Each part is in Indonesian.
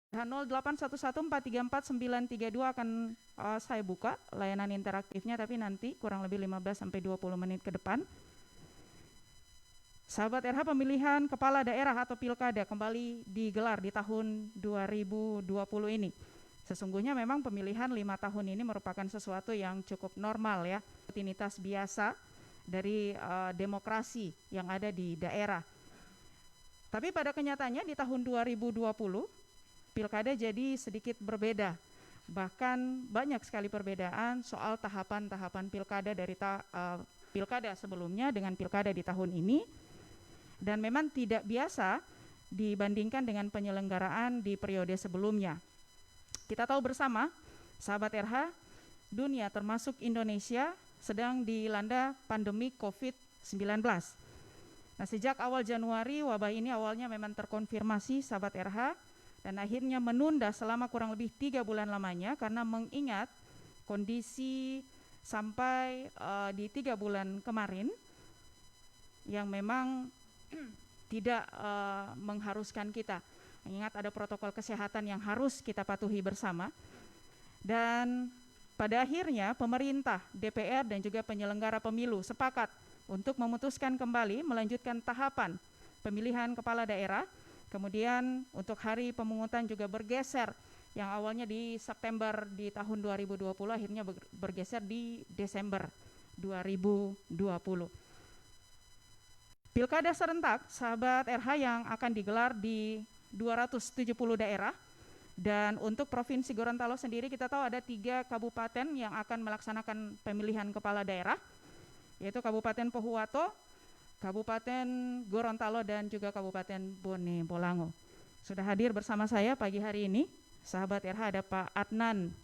0811434932 akan saya buka layanan interaktifnya, tapi nanti kurang lebih 15-20 menit ke depan. Sahabat RH, pemilihan kepala daerah atau pilkada kembali digelar di tahun 2020 ini. Sesungguhnya memang pemilihan 5 tahun ini merupakan sesuatu yang cukup normal ya, rutinitas biasa dari demokrasi yang ada di daerah. Tapi pada kenyataannya di tahun 2020 pilkada jadi sedikit berbeda. Bahkan banyak sekali perbedaan soal tahapan-tahapan pilkada dari pilkada sebelumnya dengan pilkada di tahun ini. Dan memang tidak biasa dibandingkan dengan penyelenggaraan di periode sebelumnya. Kita tahu bersama, sahabat RH, dunia termasuk Indonesia sedang dilanda pandemi COVID-19. Nah, sejak awal Januari wabah ini awalnya memang terkonfirmasi sahabat RH, dan akhirnya menunda selama kurang lebih 3 bulan lamanya karena mengingat kondisi sampai di 3 bulan kemarin yang memang tidak mengharuskan kita, mengingat ada protokol kesehatan yang harus kita patuhi bersama. Dan pada akhirnya pemerintah, DPR dan juga penyelenggara pemilu sepakat untuk memutuskan kembali melanjutkan tahapan pemilihan kepala daerah. Kemudian untuk hari pemungutan juga bergeser, yang awalnya di September di tahun 2020 akhirnya bergeser di Desember 2020. Pilkada serentak sahabat RH yang akan digelar di 270 daerah, dan untuk Provinsi Gorontalo sendiri kita tahu ada 3 kabupaten yang akan melaksanakan pemilihan kepala daerah, yaitu Kabupaten Pohuwato, Kabupaten Gorontalo dan juga Kabupaten Bone Bolango. Sudah hadir bersama saya pagi hari ini sahabat RH ada Pak Adnan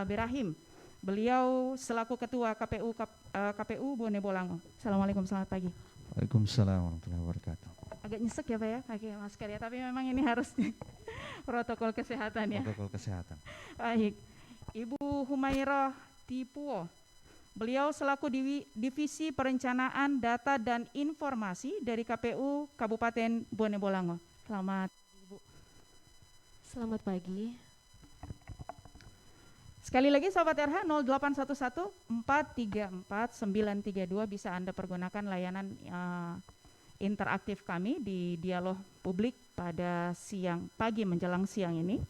Berahim. Beliau selaku Ketua KPU Bone Bolango. Assalamualaikum, selamat pagi. Waalaikumsalam warahmatullahi wabarakatuh. Agak nyesek ya Pak ya pakai masker ya, tapi memang ini harus protokol kesehatan ya. Protokol kesehatan. Baik, Ibu Humairah Tipuo. Beliau selaku Divisi Perencanaan Data dan Informasi dari KPU Kabupaten Bone Bolango. Selamat Ibu. Selamat pagi. Sekali lagi sahabat RH 0811434932 bisa Anda pergunakan layanan interaktif kami di dialog publik pada pagi menjelang siang ini.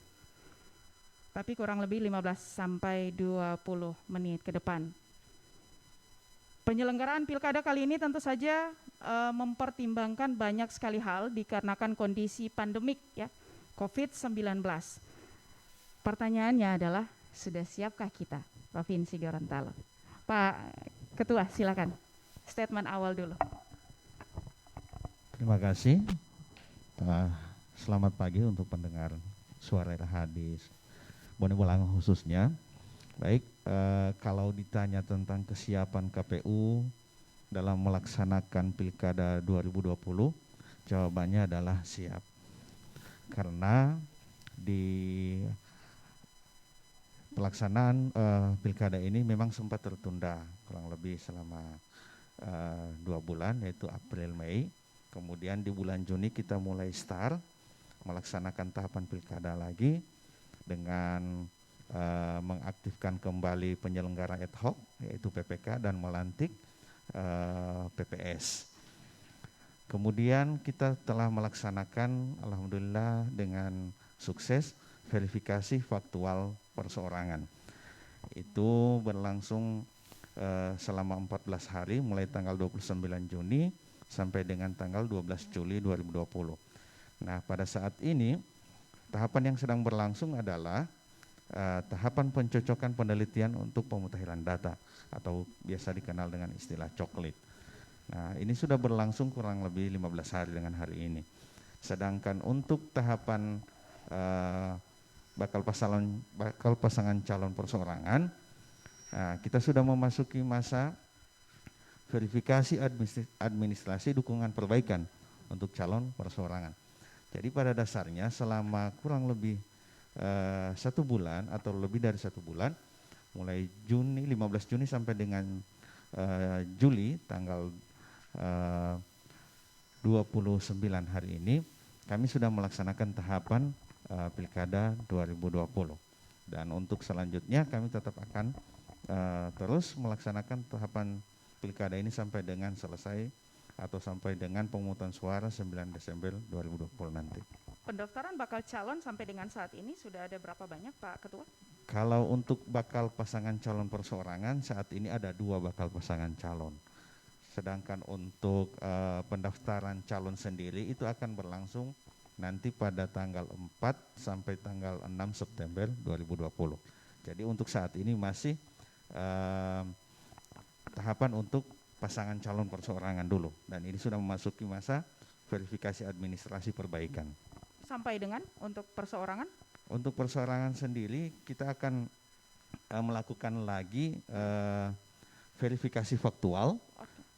Tapi kurang lebih 15-20 menit ke depan. Penyelenggaraan pilkada kali ini tentu saja mempertimbangkan banyak sekali hal dikarenakan kondisi pandemik ya, COVID-19. Pertanyaannya adalah, sudah siapkah kita Provinsi Gorontalo? Pak Ketua, silakan statement awal dulu. Terima kasih. Selamat pagi untuk pendengar suara RH di Bone Bolango khususnya. Baik, kalau ditanya tentang kesiapan KPU dalam melaksanakan Pilkada 2020? Jawabannya adalah siap. Karena di pelaksanaan Pilkada ini memang sempat tertunda kurang lebih selama 2 bulan, yaitu April Mei. Kemudian di bulan Juni kita mulai start melaksanakan tahapan Pilkada lagi dengan mengaktifkan kembali penyelenggara ad hoc yaitu PPK dan melantik PPS. Kemudian kita telah melaksanakan alhamdulillah dengan sukses verifikasi faktual perseorangan. Itu berlangsung selama 14 hari mulai tanggal 29 Juni sampai dengan tanggal 12 Juli 2020. Nah, pada saat ini tahapan yang sedang berlangsung adalah tahapan pencocokan penelitian untuk pemutahiran data atau biasa dikenal dengan istilah coklit. Nah, ini sudah berlangsung kurang lebih 15 hari dengan hari ini. Sedangkan untuk tahapan bakal pasangan calon perseorangan, kita sudah memasuki masa verifikasi administrasi dukungan perbaikan untuk calon perseorangan. Jadi pada dasarnya selama kurang lebih 1 bulan atau lebih dari 1 bulan, mulai 15 Juni sampai dengan Juli tanggal 29 hari ini, kami sudah melaksanakan tahapan Pilkada 2020. Dan untuk selanjutnya kami tetap akan terus melaksanakan tahapan Pilkada ini sampai dengan selesai atau sampai dengan pemungutan suara 9 Desember 2020 nanti. Pendaftaran bakal calon sampai dengan saat ini sudah ada berapa banyak Pak Ketua? Kalau untuk bakal pasangan calon perseorangan saat ini ada 2 bakal pasangan calon. Sedangkan untuk pendaftaran calon sendiri itu akan berlangsung nanti pada tanggal 4 sampai tanggal 6 September 2020. Jadi untuk saat ini masih tahapan untuk pasangan calon perseorangan dulu, dan ini sudah memasuki masa verifikasi administrasi perbaikan. Sampai dengan untuk perseorangan? Untuk perseorangan sendiri kita akan melakukan lagi verifikasi faktual.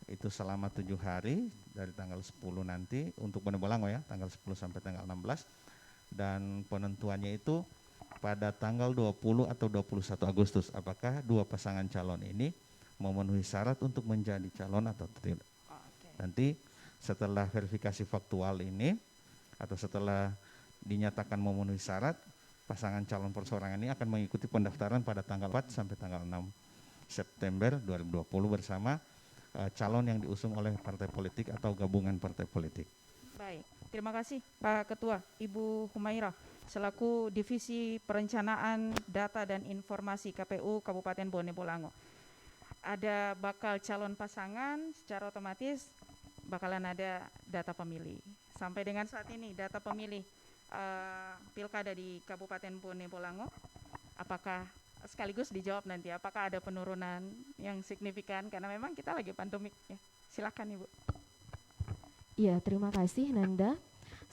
Itu selama 7 hari dari tanggal 10 nanti untuk Bone Bolango ya, tanggal 10 sampai tanggal 16, dan penentuannya itu pada tanggal 20 atau 21 Agustus apakah 2 pasangan calon ini memenuhi syarat untuk menjadi calon atau tidak. Nanti setelah verifikasi faktual ini atau setelah dinyatakan memenuhi syarat, pasangan calon perseorangan ini akan mengikuti pendaftaran pada tanggal 4 sampai tanggal 6 September 2020 bersama calon yang diusung oleh partai politik atau gabungan partai politik. Baik, terima kasih Pak Ketua. Ibu Humairah selaku Divisi Perencanaan Data dan Informasi KPU Kabupaten Bone Bolango. Ada bakal calon pasangan, secara otomatis bakalan ada data pemilih. Sampai dengan saat ini data pemilih Pilkada di Kabupaten Bone Bolango, apakah sekaligus dijawab nanti apakah ada penurunan yang signifikan karena memang kita lagi pandemik ya. Silakan Ibu. Iya, terima kasih Nanda.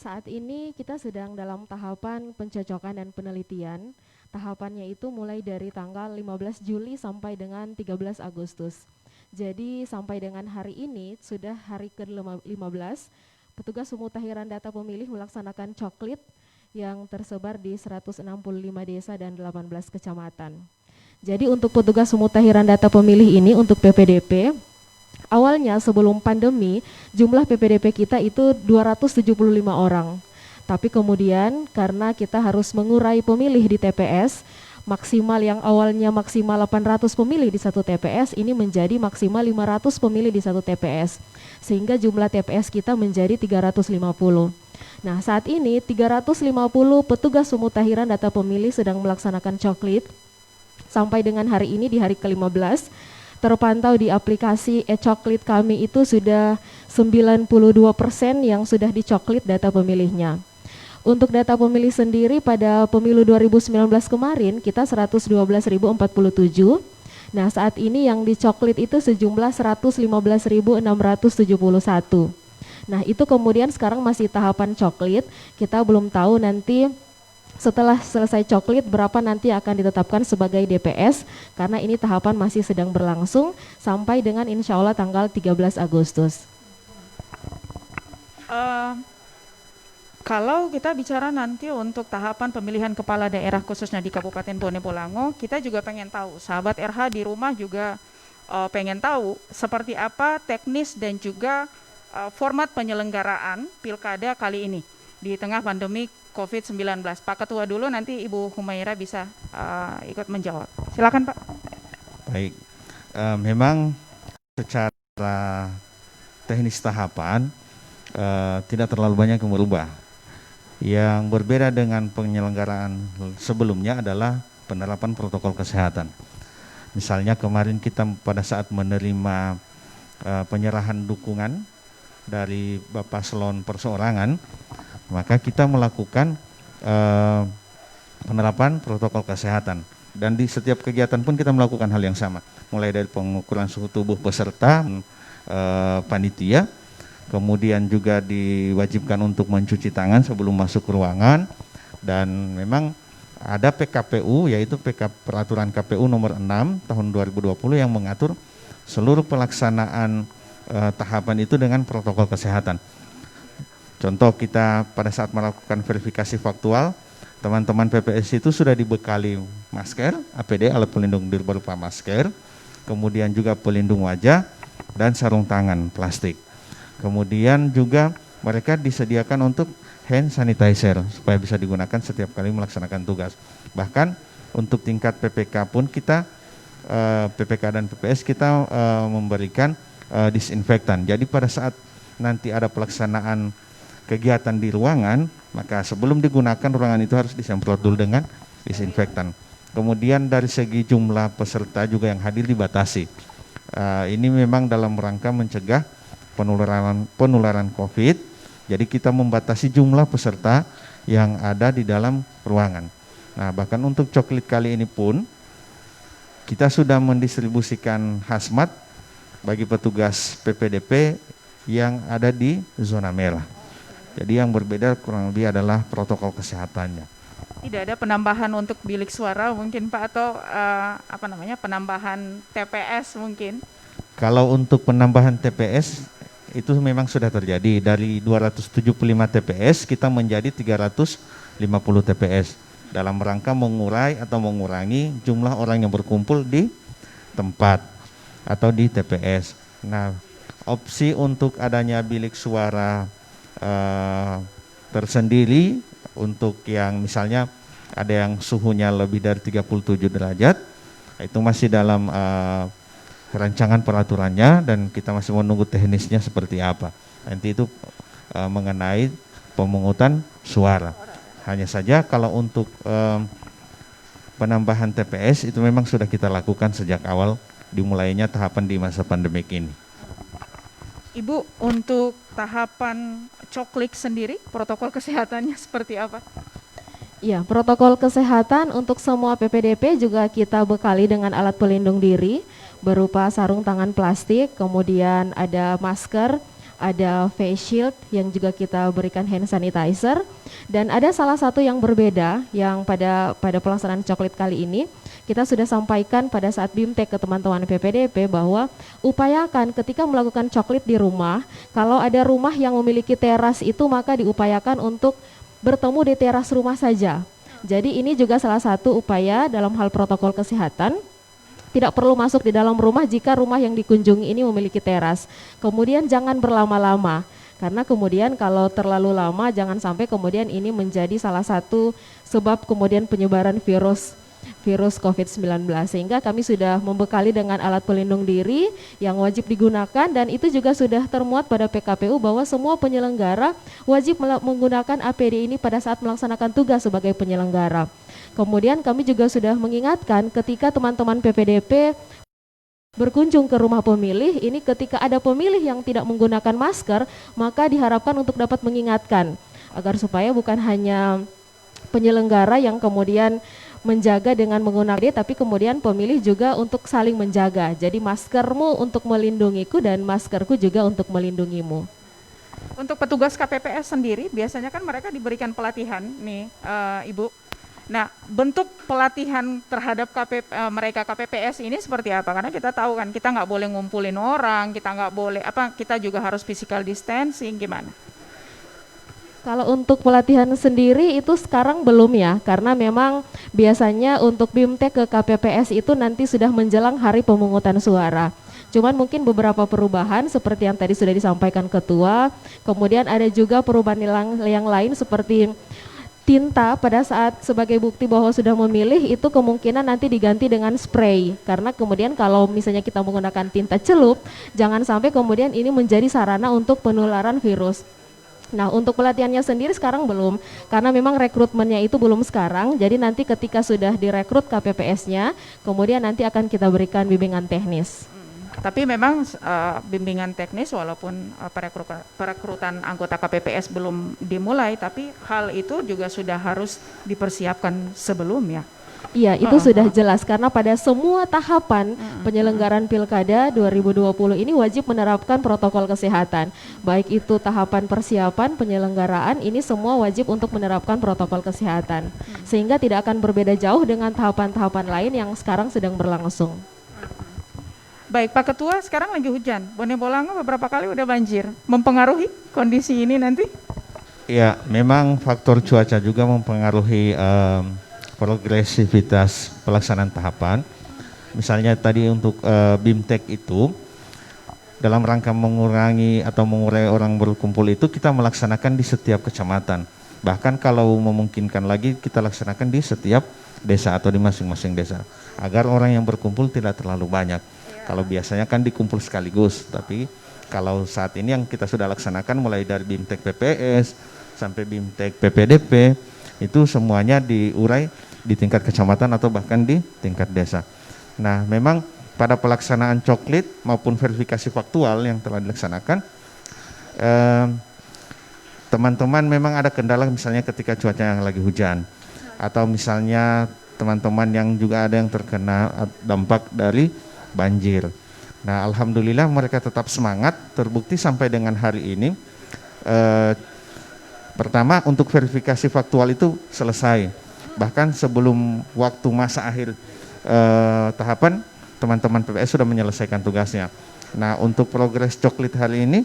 Saat ini kita sedang dalam tahapan pencocokan dan penelitian. Tahapannya itu mulai dari tanggal 15 Juli sampai dengan 13 Agustus. Jadi sampai dengan hari ini sudah hari ke-15, petugas pemutahiran data pemilih melaksanakan coklit yang tersebar di 165 desa dan 18 kecamatan. Jadi untuk petugas pemutahiran data pemilih ini untuk PPDP, awalnya sebelum pandemi jumlah PPDP kita itu 275 orang. Tapi kemudian karena kita harus mengurai pemilih di TPS, maksimal yang awalnya maksimal 800 pemilih di satu TPS ini menjadi maksimal 500 pemilih di satu TPS. Sehingga jumlah TPS kita menjadi 350. Nah, saat ini 350 petugas pemutahiran data pemilih sedang melaksanakan coklit. Sampai dengan hari ini di hari ke-15 terpantau di aplikasi e-coklit kami itu sudah 92% yang sudah dicoklit data pemilihnya. Untuk data pemilih sendiri pada pemilu 2019 kemarin kita 112.047. Nah, saat ini yang dicoklit itu sejumlah 115.671. Nah, itu kemudian sekarang masih tahapan coklit. Kita belum tahu nanti Setelah selesai coklit, berapa nanti akan ditetapkan sebagai DPS, karena ini tahapan masih sedang berlangsung sampai dengan insya Allah tanggal 13 Agustus. Kalau kita bicara nanti untuk tahapan pemilihan kepala daerah khususnya di Kabupaten Bone Bolango, kita juga pengen tahu, sahabat RH di rumah juga pengen tahu seperti apa teknis dan juga format penyelenggaraan pilkada kali ini di tengah pandemi COVID-19. Pak Ketua dulu, nanti Ibu Humaira bisa ikut menjawab. Silakan Pak. Baik, memang secara teknis tahapan tidak terlalu banyak yang berubah. Yang berbeda dengan penyelenggaraan sebelumnya adalah penerapan protokol kesehatan. Misalnya kemarin kita pada saat menerima penyerahan dukungan dari Bapak Selon Perseorangan, maka kita melakukan penerapan protokol kesehatan. Dan di setiap kegiatan pun kita melakukan hal yang sama, mulai dari pengukuran suhu tubuh peserta, panitia, kemudian juga diwajibkan untuk mencuci tangan sebelum masuk ke ruangan, dan memang ada PKPU, yaitu Peraturan KPU nomor 6 tahun 2020 yang mengatur seluruh pelaksanaan tahapan itu dengan protokol kesehatan. Contoh, kita pada saat melakukan verifikasi faktual, teman-teman PPS itu sudah dibekali masker, APD, alat pelindung diri berupa masker, kemudian juga pelindung wajah dan sarung tangan plastik. Kemudian juga mereka disediakan untuk hand sanitizer supaya bisa digunakan setiap kali melaksanakan tugas. Bahkan untuk tingkat PPK pun kita, PPK dan PPS kita memberikan disinfektan. Jadi pada saat nanti ada pelaksanaan kegiatan di ruangan, maka sebelum digunakan ruangan itu harus disemprot dulu dengan disinfektan. Kemudian dari segi jumlah peserta juga yang hadir dibatasi. Ini memang dalam rangka mencegah penularan COVID. Jadi kita membatasi jumlah peserta yang ada di dalam ruangan. Nah, bahkan untuk coklit kali ini pun kita sudah mendistribusikan hazmat bagi petugas PPDP yang ada di zona merah. Jadi yang berbeda kurang lebih adalah protokol kesehatannya. Tidak ada penambahan untuk bilik suara mungkin Pak, atau penambahan TPS mungkin? Kalau untuk penambahan TPS itu memang sudah terjadi, dari 275 TPS kita menjadi 350 TPS dalam rangka mengurai atau mengurangi jumlah orang yang berkumpul di tempat atau di TPS. Nah, opsi untuk adanya bilik suara tersendiri untuk yang misalnya ada yang suhunya lebih dari 37 derajat, itu masih dalam rancangan peraturannya dan kita masih menunggu teknisnya seperti apa. Nanti itu mengenai pemungutan suara. Hanya saja kalau untuk penambahan TPS itu memang sudah kita lakukan sejak awal dimulainya tahapan di masa pandemik ini. Ibu, untuk tahapan coklik sendiri, protokol kesehatannya seperti apa? Ya, protokol kesehatan untuk semua PPDP juga kita bekali dengan alat pelindung diri berupa sarung tangan plastik, kemudian ada masker, ada face shield yang juga kita berikan hand sanitizer, dan ada salah satu yang berbeda yang pada pelaksanaan coklit kali ini kita sudah sampaikan pada saat BIMTEK ke teman-teman PPDP bahwa upayakan ketika melakukan coklit di rumah, kalau ada rumah yang memiliki teras itu maka diupayakan untuk bertemu di teras rumah saja. Jadi ini juga salah satu upaya dalam hal protokol kesehatan. Tidak perlu masuk di dalam rumah jika rumah yang dikunjungi ini memiliki teras. Kemudian jangan berlama-lama, karena kemudian kalau terlalu lama jangan sampai kemudian ini menjadi salah satu sebab kemudian penyebaran virus COVID-19. Sehingga kami sudah membekali dengan alat pelindung diri yang wajib digunakan, dan itu juga sudah termuat pada PKPU bahwa semua penyelenggara wajib menggunakan APD ini pada saat melaksanakan tugas sebagai penyelenggara. Kemudian kami juga sudah mengingatkan ketika teman-teman PPDP berkunjung ke rumah pemilih, ini ketika ada pemilih yang tidak menggunakan masker, maka diharapkan untuk dapat mengingatkan agar supaya bukan hanya penyelenggara yang kemudian menjaga dengan menggunakan, tapi kemudian pemilih juga untuk saling menjaga. Jadi maskermu untuk melindungiku dan maskerku juga untuk melindungimu. Untuk petugas KPPS sendiri, biasanya kan mereka diberikan pelatihan nih, Ibu. Nah, bentuk pelatihan terhadap mereka KPPS ini seperti apa? Karena kita tahu kan kita nggak boleh ngumpulin orang, kita nggak boleh kita juga harus physical distancing, gimana? Kalau untuk pelatihan sendiri itu sekarang belum ya, karena memang biasanya untuk BIMTEK ke KPPS itu nanti sudah menjelang hari pemungutan suara. Cuman mungkin beberapa perubahan seperti yang tadi sudah disampaikan ketua, kemudian ada juga perubahan yang lain seperti tinta pada saat sebagai bukti bahwa sudah memilih itu kemungkinan nanti diganti dengan spray, karena kemudian kalau misalnya kita menggunakan tinta celup, jangan sampai kemudian ini menjadi sarana untuk penularan virus. Nah, untuk pelatihannya sendiri sekarang belum, karena memang rekrutmennya itu belum sekarang, jadi nanti ketika sudah direkrut KPPS-nya, kemudian nanti akan kita berikan bimbingan teknis. Tapi memang bimbingan teknis walaupun perekrutan anggota KPPS belum dimulai, tapi hal itu juga sudah harus dipersiapkan sebelumnya. Iya, itu sudah jelas karena pada semua tahapan penyelenggaraan Pilkada 2020 ini wajib menerapkan protokol kesehatan. Baik itu tahapan persiapan, penyelenggaraan, ini semua wajib untuk menerapkan protokol kesehatan. Sehingga tidak akan berbeda jauh dengan tahapan-tahapan lain yang sekarang sedang berlangsung. Baik, Pak Ketua, sekarang lagi hujan. Bone Bolango beberapa kali udah banjir. Mempengaruhi kondisi ini nanti? Ya, memang faktor cuaca juga mempengaruhi progresivitas pelaksanaan tahapan. Misalnya tadi untuk BIMTEK itu dalam rangka mengurangi atau mengurai orang berkumpul itu kita melaksanakan di setiap kecamatan. Bahkan kalau memungkinkan lagi kita laksanakan di setiap desa atau di masing-masing desa agar orang yang berkumpul tidak terlalu banyak. Kalau biasanya kan dikumpul sekaligus, tapi kalau saat ini yang kita sudah laksanakan mulai dari BIMTEK PPS sampai BIMTEK PPDP itu semuanya diurai di tingkat kecamatan atau bahkan di tingkat desa. Nah, memang pada pelaksanaan coklit maupun verifikasi faktual yang telah dilaksanakan, teman-teman memang ada kendala misalnya ketika cuaca yang lagi hujan, atau misalnya teman-teman yang juga ada yang terkena dampak dari banjir. Nah, alhamdulillah mereka tetap semangat, terbukti sampai dengan hari ini. Pertama, untuk verifikasi faktual itu selesai. Bahkan sebelum waktu masa akhir tahapan, teman-teman PPS sudah menyelesaikan tugasnya. Nah, untuk progres coklit hari ini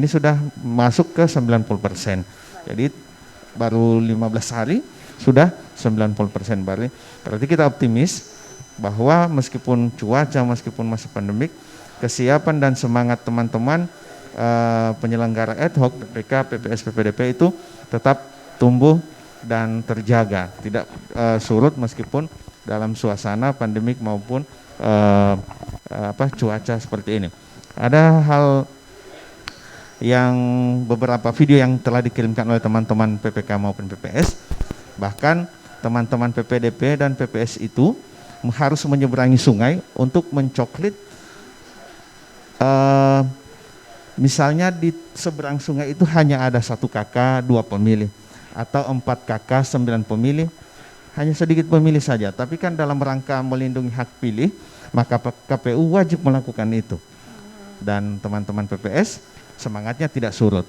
sudah masuk ke 90%. Jadi baru 15 hari sudah 90% berarti kita optimis bahwa meskipun cuaca, meskipun masa pandemik, kesiapan dan semangat teman-teman penyelenggara ad hoc PPK, PPS, PPDP itu tetap tumbuh dan terjaga, tidak surut meskipun dalam suasana pandemik maupun cuaca seperti ini. Ada hal yang beberapa video yang telah dikirimkan oleh teman-teman PPK maupun PPS, bahkan teman-teman PPDP dan PPS itu harus menyeberangi sungai untuk mencoklit. Misalnya di seberang sungai itu hanya ada 1 KK 2 pemilih atau 4 KK 9 pemilih, hanya sedikit pemilih saja. Tapi kan dalam rangka melindungi hak pilih, maka KPU wajib melakukan itu. Dan teman-teman PPS semangatnya tidak surut.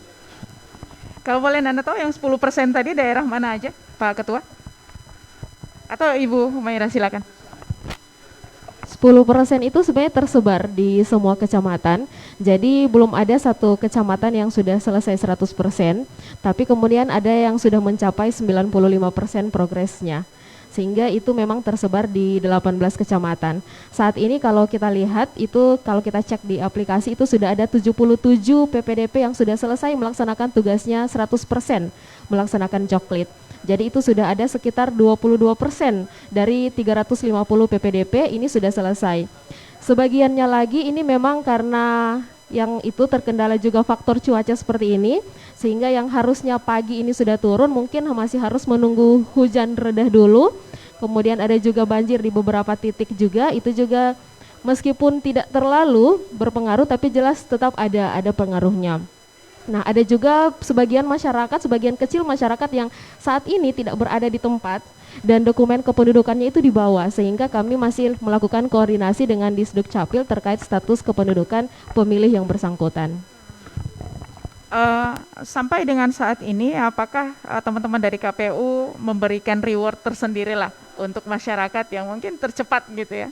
Kalau boleh Anda tahu yang 10% tadi daerah mana aja, Pak Ketua? Atau Ibu Humaira silakan. 10% itu sebenarnya tersebar di semua kecamatan, jadi belum ada satu kecamatan yang sudah selesai 100%, tapi kemudian ada yang sudah mencapai 95% progresnya, sehingga itu memang tersebar di 18 kecamatan. Saat ini kalau kita lihat itu, kalau kita cek di aplikasi itu sudah ada 77 PPDP yang sudah selesai melaksanakan tugasnya 100% melaksanakan coklit. Jadi itu sudah ada sekitar 22% dari 350 PPDP ini sudah selesai. Sebagiannya lagi ini memang karena yang itu terkendala juga faktor cuaca seperti ini, sehingga yang harusnya pagi ini sudah turun mungkin masih harus menunggu hujan reda dulu. Kemudian ada juga banjir di beberapa titik juga, itu juga meskipun tidak terlalu berpengaruh tapi jelas tetap ada pengaruhnya. Nah, ada juga sebagian masyarakat, sebagian kecil masyarakat yang saat ini tidak berada di tempat dan dokumen kependudukannya itu dibawa, sehingga kami masih melakukan koordinasi dengan Disduk Capil terkait status kependudukan pemilih yang bersangkutan. Sampai dengan saat ini, apakah teman-teman dari KPU memberikan reward tersendiri lah untuk masyarakat yang mungkin tercepat gitu ya?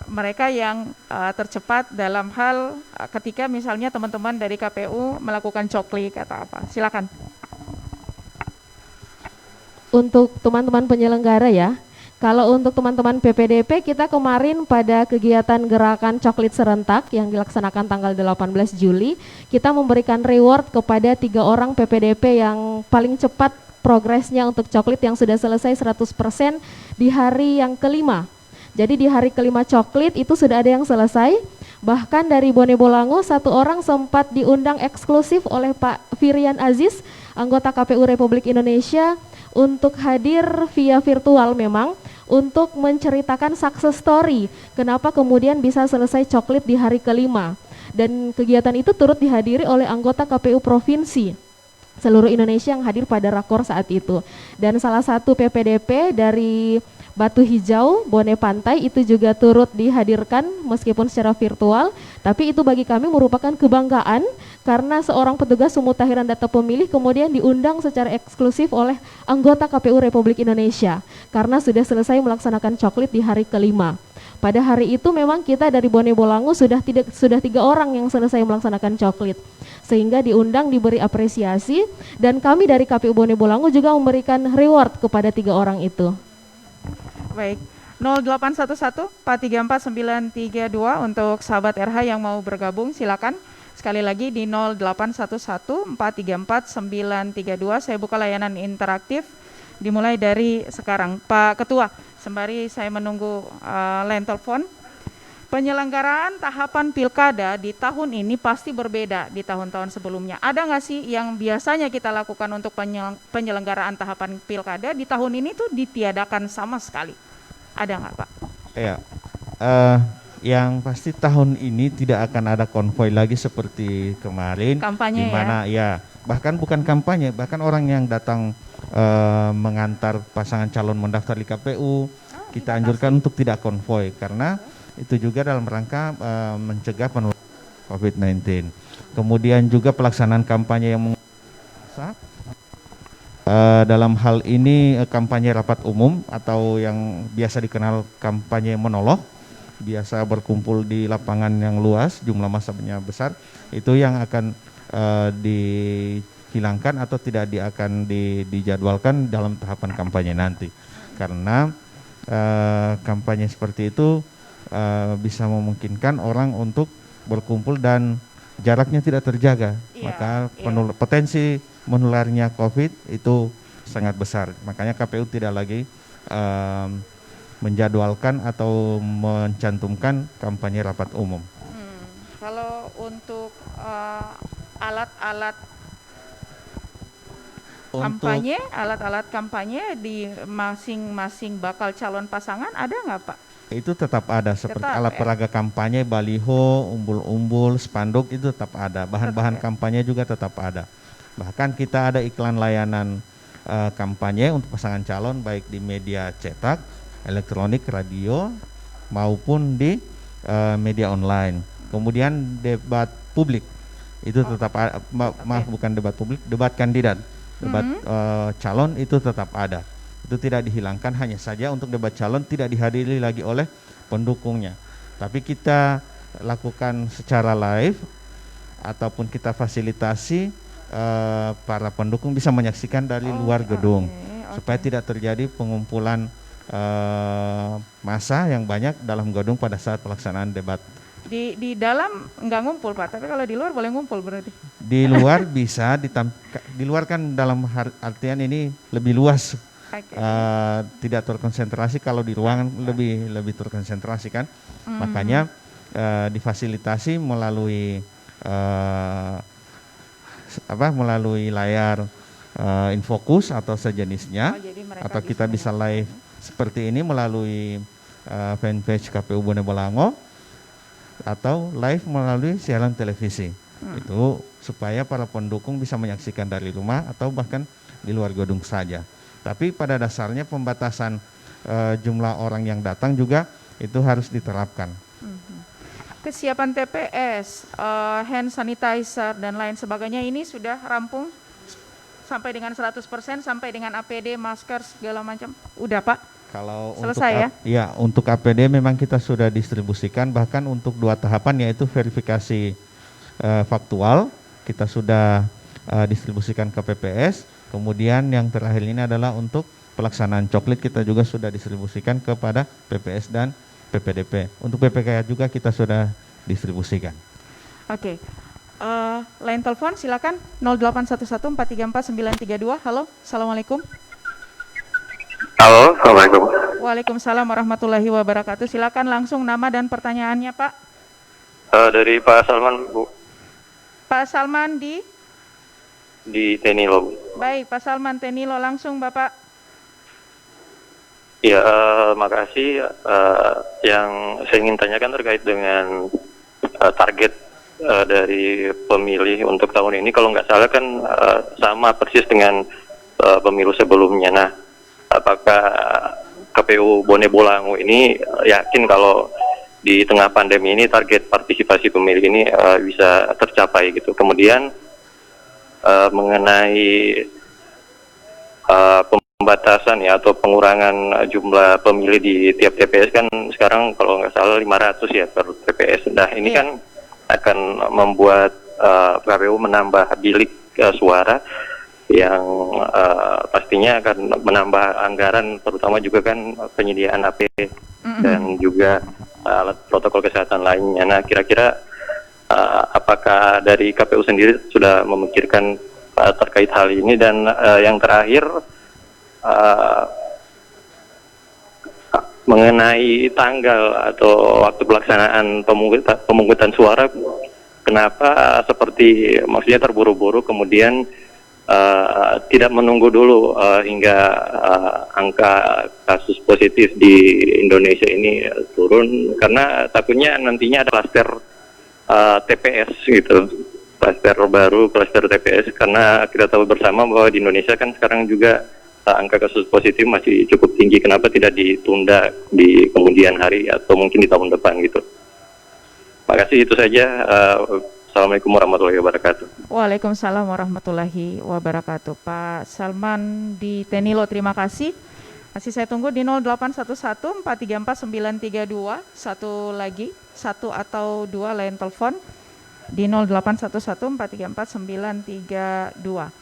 Mereka yang tercepat dalam hal ketika misalnya teman-teman dari KPU melakukan coklik atau apa? Silakan. Untuk teman-teman penyelenggara ya, kalau untuk teman-teman PPDP, kita kemarin pada kegiatan gerakan coklit serentak yang dilaksanakan tanggal 18 Juli, kita memberikan reward kepada 3 orang PPDP yang paling cepat progresnya untuk coklit yang sudah selesai 100% di hari yang kelima. Jadi di hari kelima coklit itu sudah ada yang selesai. Bahkan dari Bone Bolango 1 orang sempat diundang eksklusif oleh Pak Firian Aziz, anggota KPU Republik Indonesia, untuk hadir via virtual memang untuk menceritakan success story kenapa kemudian bisa selesai coklit di hari kelima. Dan kegiatan itu turut dihadiri oleh anggota KPU Provinsi seluruh Indonesia yang hadir pada rakor saat itu. Dan salah satu PPDP dari Batu Hijau, Bone Pantai itu juga turut dihadirkan meskipun secara virtual, tapi itu bagi kami merupakan kebanggaan karena seorang petugas pemutahiran data pemilih kemudian diundang secara eksklusif oleh anggota KPU Republik Indonesia karena sudah selesai melaksanakan coklit di hari kelima. Pada hari itu memang kita dari Bone Bolango sudah 3 orang yang selesai melaksanakan coklit, sehingga diundang, diberi apresiasi, dan kami dari KPU Bone Bolango juga memberikan reward kepada 3 orang itu. Baik, 0811 434 932 untuk sahabat RH yang mau bergabung silakan. Sekali lagi di 0811 434 932. Saya buka layanan interaktif dimulai dari sekarang. Pak Ketua, sembari saya menunggu line telepon. Penyelenggaraan tahapan pilkada di tahun ini pasti berbeda di tahun-tahun sebelumnya. Ada nggak sih yang biasanya kita lakukan untuk penyelenggaraan tahapan pilkada di tahun ini tuh ditiadakan sama sekali? Ada nggak Pak? Ya, yang pasti tahun ini tidak akan ada konvoy lagi seperti kemarin. Kampanye di mana ya, bahkan bukan kampanye, bahkan orang yang datang mengantar pasangan calon mendaftar di KPU, kita anjurkan untuk tidak konvoy karena itu juga dalam rangka mencegah penularan COVID-19. Kemudian juga pelaksanaan kampanye yang dalam hal ini kampanye rapat umum atau yang biasa dikenal kampanye monolog, biasa berkumpul di lapangan yang luas, jumlah masanya besar, itu yang akan dihilangkan atau tidak akan dijadwalkan dalam tahapan kampanye nanti. Karena kampanye seperti itu bisa memungkinkan orang untuk berkumpul dan jaraknya tidak terjaga, maka potensi menularnya COVID itu sangat besar. Makanya KPU tidak lagi menjadwalkan atau mencantumkan kampanye rapat umum. Kalau untuk alat-alat kampanye, alat-alat kampanye di masing-masing bakal calon pasangan ada nggak Pak? Itu tetap ada seperti alat peraga kampanye, baliho, umbul-umbul, spanduk itu tetap ada. Bahan-bahan kampanye juga tetap ada. Bahkan kita ada iklan layanan kampanye untuk pasangan calon baik di media cetak, elektronik, radio maupun di media online. Kemudian debat publik itu tetap ada, bukan debat publik, debat kandidat, debat calon itu tetap ada. Itu tidak dihilangkan, hanya saja untuk debat calon tidak dihadiri lagi oleh pendukungnya. Tapi kita lakukan secara live ataupun kita fasilitasi para pendukung bisa menyaksikan dari luar gedung supaya tidak terjadi pengumpulan massa yang banyak dalam gedung pada saat pelaksanaan debat. Di dalam nggak ngumpul Pak, tapi kalau di luar boleh ngumpul berarti? Di luar bisa, di luar kan dalam artian ini lebih luas. Tidak terkonsentrasi, kalau di ruangan lebih terkonsentrasi kan. Makanya difasilitasi melalui melalui layar infokus atau sejenisnya, atau kita bisa live seperti ini melalui fanpage KPU Bone Bolango atau live melalui siaran televisi. Itu supaya para pendukung bisa menyaksikan dari rumah atau bahkan di luar gedung saja. Tapi pada dasarnya pembatasan jumlah orang yang datang juga itu harus diterapkan. kesiapan TPS, hand sanitizer dan lain sebagainya ini sudah rampung sampai dengan 100%, sampai dengan APD, masker segala macam. Udah, Pak? Kalau Selesai untuk ya? ya untuk APD memang kita sudah distribusikan, bahkan untuk 2 tahapan, yaitu verifikasi faktual kita sudah distribusikan ke PPS. Kemudian yang terakhir ini adalah untuk pelaksanaan coklit, kita juga sudah distribusikan kepada PPS dan PPDP. Untuk PPKA juga kita sudah distribusikan. Oke. Line telepon silakan 0811434932. Halo, assalamualaikum. Halo, assalamualaikum. Waalaikumsalam warahmatullahi wabarakatuh. Silakan langsung nama dan pertanyaannya, Pak. Dari Pak Salman, Bu, Pak Salman di Tenilo, Bu. Baik, Pak Salman Tenilo, langsung Bapak. Ya, makasih. Yang saya ingin tanyakan terkait dengan target dari pemilih untuk tahun ini. Kalau nggak salah kan sama persis dengan pemilu sebelumnya. Nah, apakah KPU Bone Bolango ini yakin kalau di tengah pandemi ini target partisipasi pemilih ini bisa tercapai gitu? Kemudian mengenai pembatasan ya atau pengurangan jumlah pemilih di tiap TPS kan sekarang kalau nggak salah 500 ya per TPS. Nah ini kan akan membuat KPU menambah bilik suara yang pastinya akan menambah anggaran, terutama juga kan penyediaan APD dan juga alat protokol kesehatan lainnya. Nah kira-kira apakah dari KPU sendiri sudah memikirkan terkait hal ini? Dan yang terakhir mengenai tanggal atau waktu pelaksanaan pemungutan suara, kenapa seperti maksudnya terburu-buru kemudian tidak menunggu dulu hingga angka kasus positif di Indonesia ini turun, karena takutnya nantinya ada klaster TPS gitu, klaster baru, klaster TPS, karena kita tahu bersama bahwa di Indonesia kan sekarang juga angka kasus positif masih cukup tinggi. Kenapa tidak ditunda di kemudian hari atau mungkin di tahun depan gitu? Makasih, itu saja. Assalamualaikum warahmatullahi wabarakatuh. Waalaikumsalam warahmatullahi wabarakatuh. Pak Salman di Tenilo, terima kasih. Masih saya tunggu di 0811434932. Satu lagi, satu atau dua line telepon di 0811434932.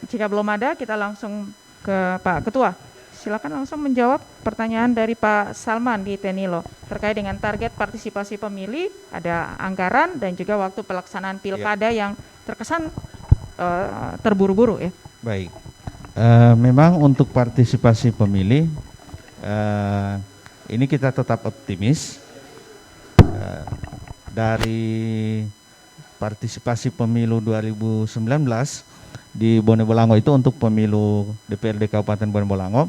Jika belum ada, kita langsung ke Pak Ketua. Silakan langsung menjawab pertanyaan dari Pak Salman di Tenilo terkait dengan target partisipasi pemilih, ada anggaran dan juga waktu pelaksanaan pilkada yang terkesan terburu-buru ya. Baik, memang untuk partisipasi pemilih ini kita tetap optimis. Dari partisipasi pemilu 2019 di Bone Bolango itu, untuk pemilu DPRD Kabupaten Bone Bolango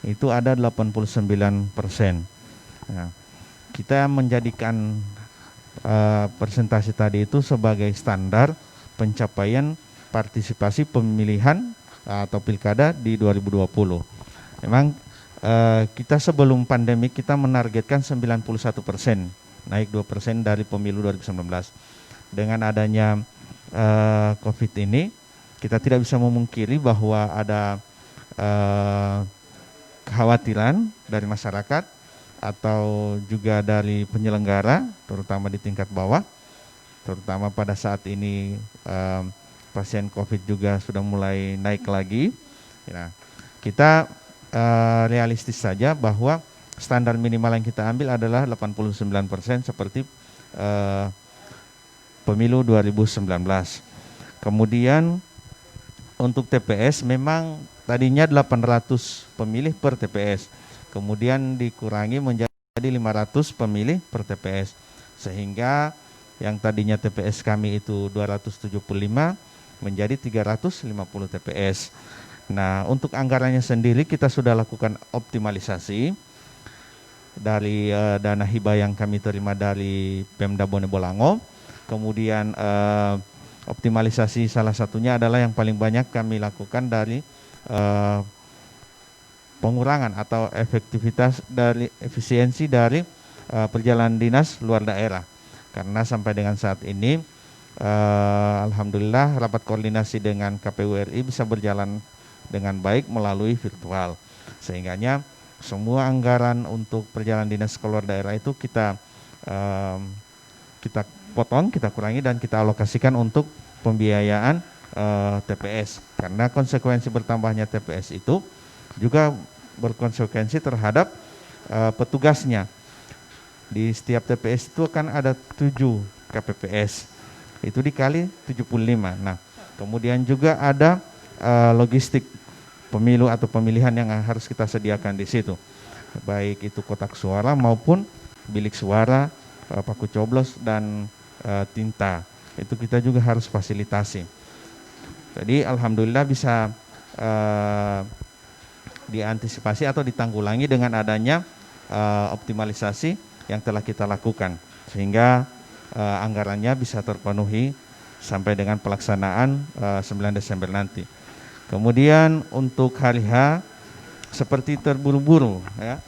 itu ada 89%. Nah, kita menjadikan persentase tadi itu sebagai standar pencapaian partisipasi pemilihan atau pilkada di 2020. Memang kita sebelum pandemi kita menargetkan 91%, naik 2% dari pemilu 2019. Dengan adanya COVID ini, kita tidak bisa memungkiri bahwa ada kekhawatiran dari masyarakat atau juga dari penyelenggara, terutama di tingkat bawah, terutama pada saat ini pasien COVID juga sudah mulai naik lagi. Nah, kita realistis saja bahwa standar minimal yang kita ambil adalah 89% seperti pemilu 2019. Kemudian untuk TPS memang tadinya 800 pemilih per TPS, kemudian dikurangi menjadi 500 pemilih per TPS, sehingga yang tadinya TPS kami itu 275 menjadi 350 TPS. Nah, untuk anggarannya sendiri kita sudah lakukan optimalisasi dari dana hibah yang kami terima dari Pemda Bone Bolango. Kemudian optimalisasi salah satunya adalah yang paling banyak kami lakukan dari pengurangan atau efektivitas dari efisiensi dari perjalanan dinas luar daerah. Karena sampai dengan saat ini alhamdulillah rapat koordinasi dengan KPU RI bisa berjalan dengan baik melalui virtual. Sehingganya semua anggaran untuk perjalanan dinas keluar daerah itu kita potong, kita kurangi dan kita alokasikan untuk pembiayaan TPS. Karena konsekuensi bertambahnya TPS itu juga berkonsekuensi terhadap petugasnya. Di setiap TPS itu akan ada 7 KPPS, itu dikali 75. Nah, kemudian juga ada logistik pemilu atau pemilihan yang harus kita sediakan di situ, baik itu kotak suara maupun bilik suara, paku coblos dan tinta, itu kita juga harus fasilitasi. Jadi alhamdulillah bisa diantisipasi atau ditanggulangi dengan adanya optimalisasi yang telah kita lakukan, sehingga anggarannya bisa terpenuhi sampai dengan pelaksanaan 9 Desember nanti. Kemudian untuk hari H seperti terburu-buru ya.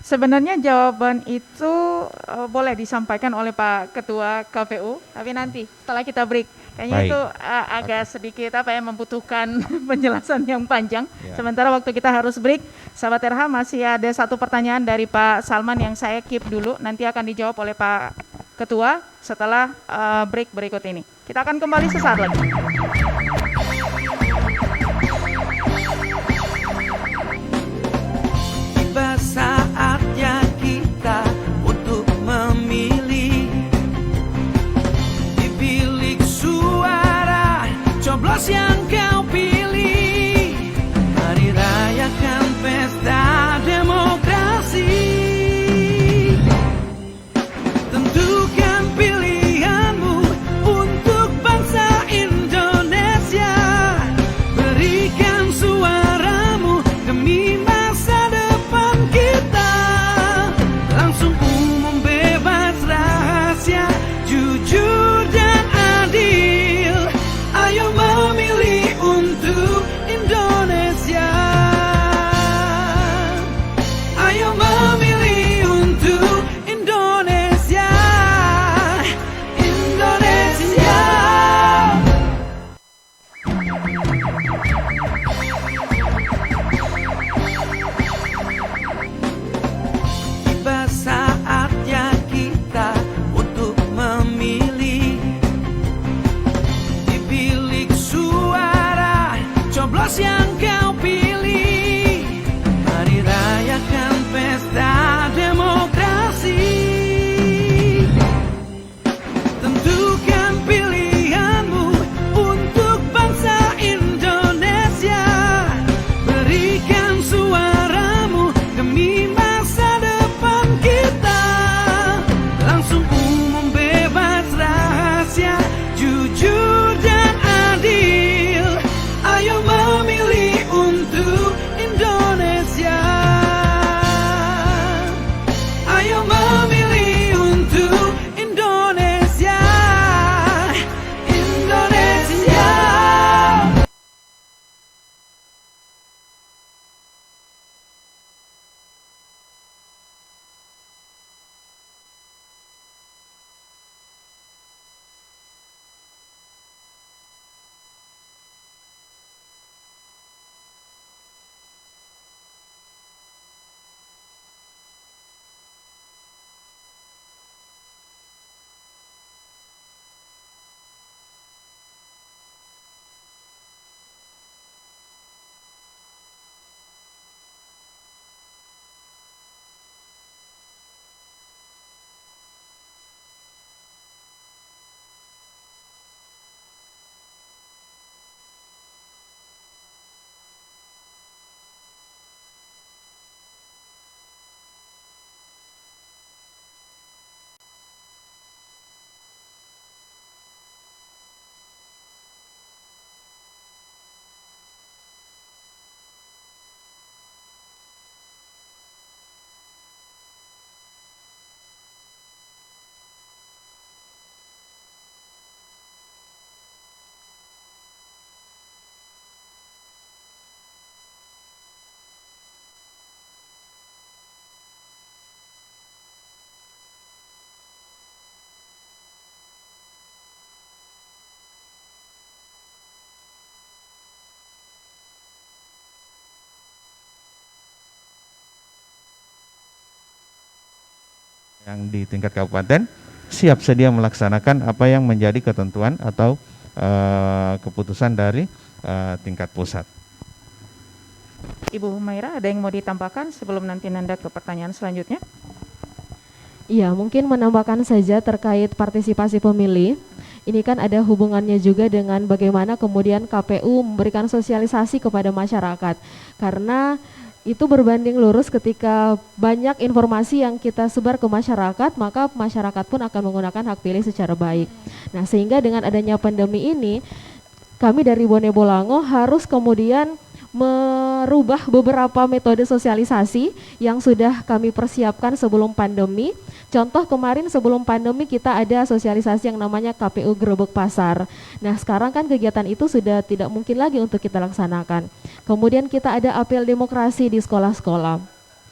Sebenarnya jawaban itu boleh disampaikan oleh Pak Ketua KPU, tapi nanti setelah kita break. Kayaknya Baik. itu agak sedikit membutuhkan penjelasan yang panjang. Ya. Sementara waktu kita harus break, sahabat RH masih ada satu pertanyaan dari Pak Salman yang saya keep dulu. Nanti akan dijawab oleh Pak Ketua setelah break berikut ini. Kita akan kembali sesaat lagi. Tiba saatnya kita untuk memilih. Di bilik suara, coblos yang kau pilih. Mari rayakan pesta demokrasi. Tentukan pilihanmu untuk bangsa Indonesia. yang di tingkat kabupaten siap sedia melaksanakan apa yang menjadi ketentuan atau keputusan dari tingkat pusat. Ibu Humaira, ada yang mau ditambahkan sebelum nanti Nanda ke pertanyaan selanjutnya? Iya, mungkin menambahkan saja terkait partisipasi pemilih. Ini kan ada hubungannya juga dengan bagaimana kemudian KPU memberikan sosialisasi kepada masyarakat. Karena itu berbanding lurus ketika banyak informasi yang kita sebar ke masyarakat, maka masyarakat pun akan menggunakan hak pilih secara baik. Nah, sehingga dengan adanya pandemi ini, kami dari Bone Bolango harus kemudian merubah beberapa metode sosialisasi yang sudah kami persiapkan sebelum pandemi. Contoh kemarin sebelum pandemi kita ada sosialisasi yang namanya KPU Grebek Pasar. Nah, sekarang kan kegiatan itu sudah tidak mungkin lagi untuk kita laksanakan. Kemudian kita ada apel demokrasi di sekolah-sekolah.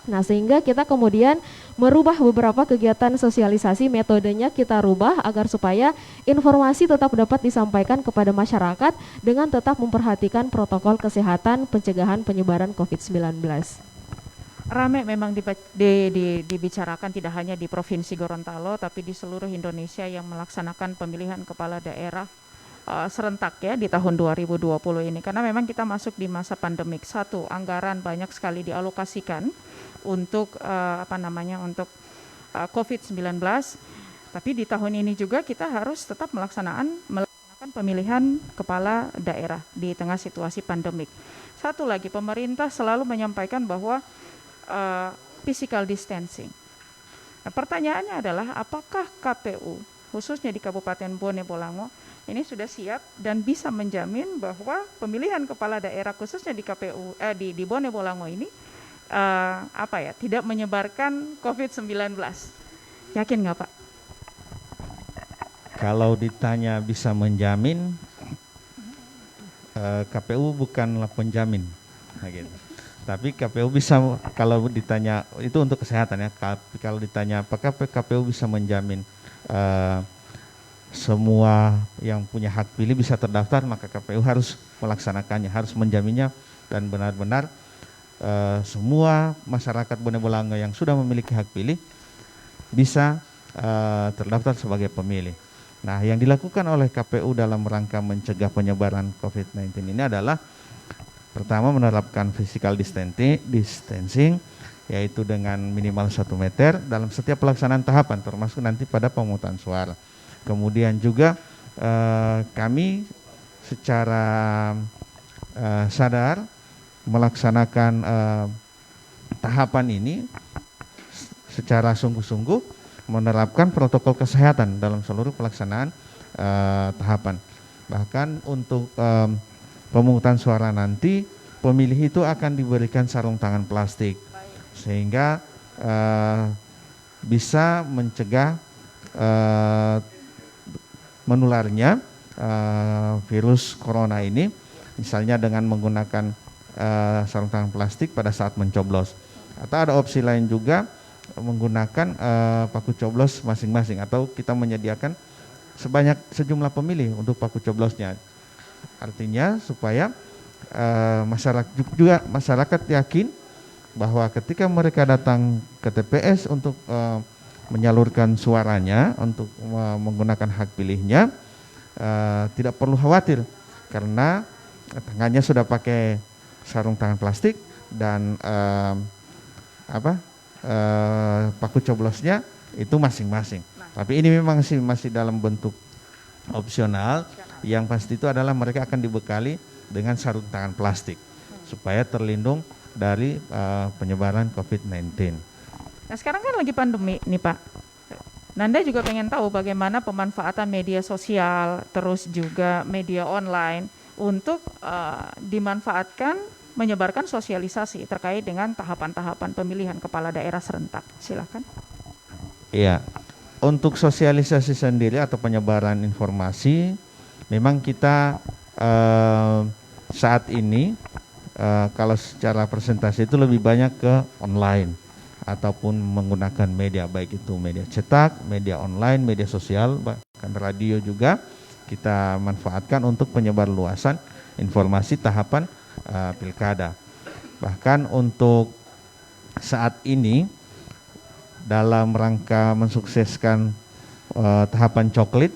Nah, sehingga kita kemudian merubah beberapa kegiatan sosialisasi, metodenya kita rubah agar supaya informasi tetap dapat disampaikan kepada masyarakat dengan tetap memperhatikan protokol kesehatan pencegahan penyebaran COVID-19. Rame memang dibicarakan tidak hanya di Provinsi Gorontalo, tapi di seluruh Indonesia yang melaksanakan pemilihan kepala daerah serentak ya di tahun 2020 ini. Karena memang kita masuk di masa pandemik. Satu, anggaran banyak sekali dialokasikan untuk untuk COVID-19. Tapi di tahun ini juga kita harus tetap melaksanakan pemilihan kepala daerah di tengah situasi pandemik. Satu lagi, pemerintah selalu menyampaikan bahwa physical distancing. Nah, pertanyaannya adalah apakah KPU khususnya di Kabupaten Bone Bolango ini sudah siap dan bisa menjamin bahwa pemilihan kepala daerah khususnya di KPU di Bone Bolango ini tidak menyebarkan COVID-19. Yakin nggak, Pak? Kalau ditanya bisa menjamin, KPU bukanlah penjamin, gitu. Tapi KPU bisa, kalau ditanya itu untuk kesehatan ya. Kalau ditanya apakah KPU bisa menjamin semua yang punya hak pilih bisa terdaftar, maka KPU harus melaksanakannya, harus menjaminnya dan benar-benar semua masyarakat Bone Bolango yang sudah memiliki hak pilih bisa terdaftar sebagai pemilih. Nah, yang dilakukan oleh KPU dalam rangka mencegah penyebaran COVID-19 ini adalah pertama menerapkan physical distancing, yaitu dengan minimal 1 meter dalam setiap pelaksanaan tahapan, termasuk nanti pada pemungutan suara. Kemudian juga kami secara sadar melaksanakan tahapan ini secara sungguh-sungguh, menerapkan protokol kesehatan dalam seluruh pelaksanaan tahapan. Bahkan untuk pemungutan suara nanti, pemilih itu akan diberikan sarung tangan plastik sehingga bisa mencegah menularnya virus corona ini, misalnya dengan menggunakan sarung tangan plastik pada saat mencoblos. Atau ada opsi lain juga menggunakan paku coblos masing-masing, atau kita menyediakan sejumlah pemilih untuk paku coblosnya. Artinya supaya masyarakat yakin bahwa ketika mereka datang ke TPS untuk menyalurkan suaranya, untuk menggunakan hak pilihnya, tidak perlu khawatir karena tangannya sudah pakai sarung tangan plastik dan paku coblosnya itu masing-masing. Tapi ini memang masih dalam bentuk opsional. Yang pasti itu adalah mereka akan dibekali dengan sarung tangan plastik supaya terlindung dari penyebaran COVID-19. Nah, sekarang kan lagi pandemi nih, Pak. Nanda juga pengen tahu bagaimana pemanfaatan media sosial terus juga media online untuk dimanfaatkan menyebarkan sosialisasi terkait dengan tahapan-tahapan pemilihan kepala daerah serentak. Silakan. Iya, untuk sosialisasi sendiri atau penyebaran informasi, memang kita saat ini kalau secara presentasi itu lebih banyak ke online ataupun menggunakan media, baik itu media cetak, media online, media sosial, bahkan radio juga kita manfaatkan untuk penyebar luasan informasi tahapan pilkada. Bahkan untuk saat ini dalam rangka mensukseskan tahapan coklit,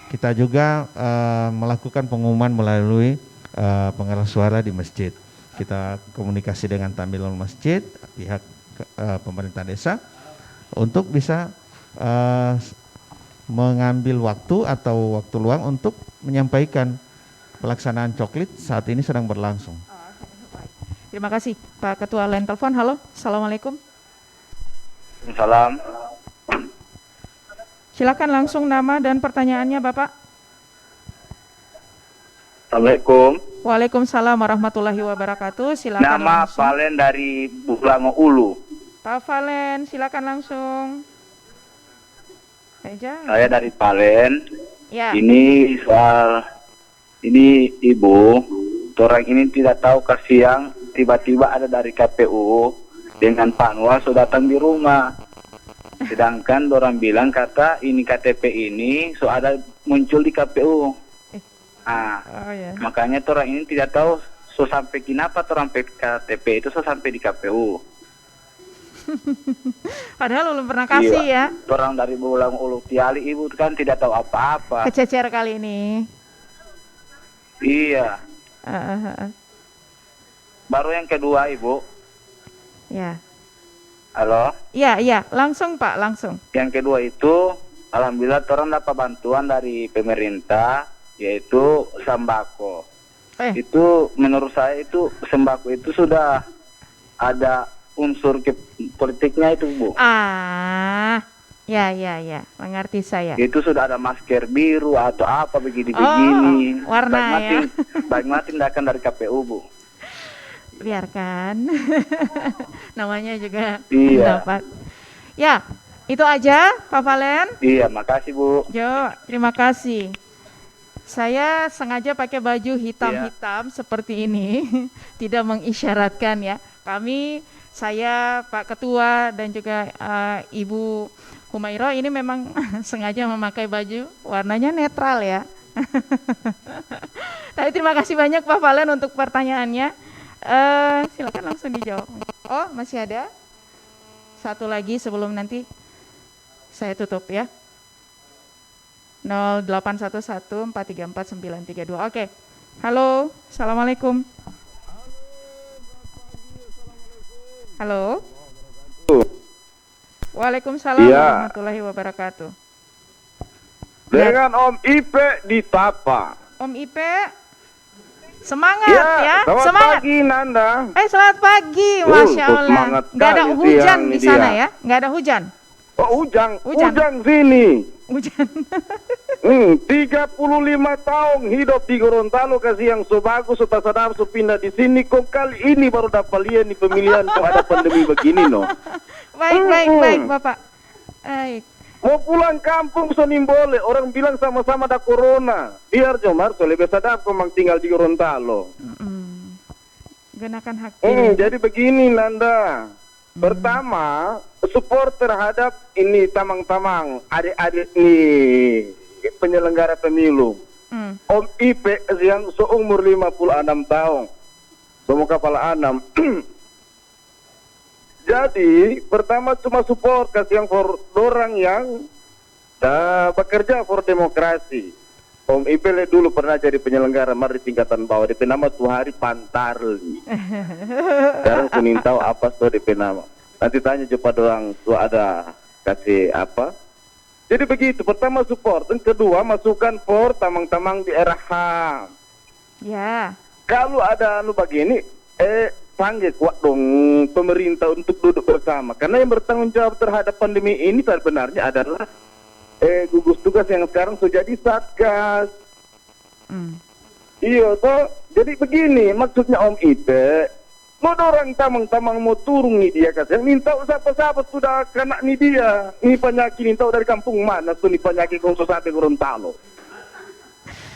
kita juga melakukan pengumuman melalui pengeras suara di masjid. Kita komunikasi dengan tampilan masjid, pihak pemerintah desa untuk bisa mengambil waktu atau waktu luang untuk menyampaikan pelaksanaan coklit saat ini sedang berlangsung. Terima kasih Pak Ketua. Line telepon. Halo, Assalamualaikum. Salam. Silakan langsung nama dan pertanyaannya Bapak. Assalamualaikum. Waalaikumsalam warahmatullahi wabarakatuh. Silakan Nama langsung. Valen dari Bulango Ulu. Pak Valen, silakan langsung. Aja. Saya dari Valen. Ya. Ini soal ini Ibu, orang ini tidak tahu siang tiba-tiba ada dari KPU dengan Panwas sudah datang di rumah. Sedangkan orang bilang kata ini KTP ini so ada muncul di KPU. Oh, ya. Makanya orang ini tidak tahu so sampai kenapa orang KTP itu so sampai di KPU. Padahal belum pernah kasih ya. Orang dari Bulang Ulu Tiali Ibu kan tidak tahu apa-apa. Kececer kali ini. Iya. Baru yang kedua Ibu. Ya. Halo. Iya, langsung Pak, langsung. Yang kedua itu, alhamdulillah orang dapat bantuan dari pemerintah, yaitu sembako. Itu menurut saya itu sembako itu sudah ada unsur politiknya itu Bu. Ya, mengerti saya. Itu sudah ada masker biru atau apa begini-begini. Warna ya. Baik tindakan dari KPU Bu. Biarkan. Namanya juga Iya. dapat. Ya, itu aja Pak Valen. Iya, makasih Bu. Jo, terima kasih. Saya sengaja pakai baju hitam-hitam seperti ini, tidak mengisyaratkan ya. Saya, Pak Ketua dan juga Ibu Humairo ini memang sengaja memakai baju warnanya netral ya. Tapi terima kasih banyak Pak Valen untuk pertanyaannya. Silakan langsung dijawab. Oh, masih ada satu lagi sebelum nanti saya tutup ya. 0811434932. Oke. Halo, Assalamualaikum. Halo. Waalaikumsalam warahmatullahi wabarakatuh. Dengan Om Ipe di Tapa. Om Ipe, semangat ya. Selamat pagi Nanda. Selamat pagi, Masya Allah. Nggak ada hujan di sana ya? Nggak ada hujan? Oh, hujan sini. Hujan. 35 tahun hidup di Gorontalo kasih yang so bagus, so sadap, so pindah di sini. Kok kali ini baru dapat lihat nih pemilihan kok ada pandemi begini no. Baik Bapak. Baik. Mau pulang kampung so boleh. Orang bilang sama-sama ada corona. Biar Jomar so lebih sadap kok mang tinggal di Gorontalo. Gunakan hak pilih. Jadi begini Nanda. Pertama, support terhadap ini tamang-tamang adik-adik nih penyelenggara pemilu. Om Ipe yang seumur 56 tahun. Semua kepala 6. Jadi, pertama cuma support kasih yang for orang yang bekerja for demokrasi. Om Ipe dulu pernah jadi penyelenggara di tingkatan bawah. DP nama Tuhari Pantarli. Sekarang kuning tahu apa so DP nama. Nanti tanya cepat orang so ada kasih apa. Jadi begitu. Pertama support. Dan kedua masukkan for tamang-tamang di RH. Ya. Kalau ada begini, panggil kuat dong pemerintah untuk duduk bersama. Karena yang bertanggung jawab terhadap pandemi ini sebenarnya adalah gugus tugas yang sekarang sudah jadi Satgas. Iya toh. Jadi begini maksudnya Om Ipe, mau orang tamang-tamang mau turun nih dia kasih. Minta siapa-siapa sudah kena nih dia. Ini penyakit ini tahu dari kampung mana tuh nih penyakit kongso sampai Gorontalo.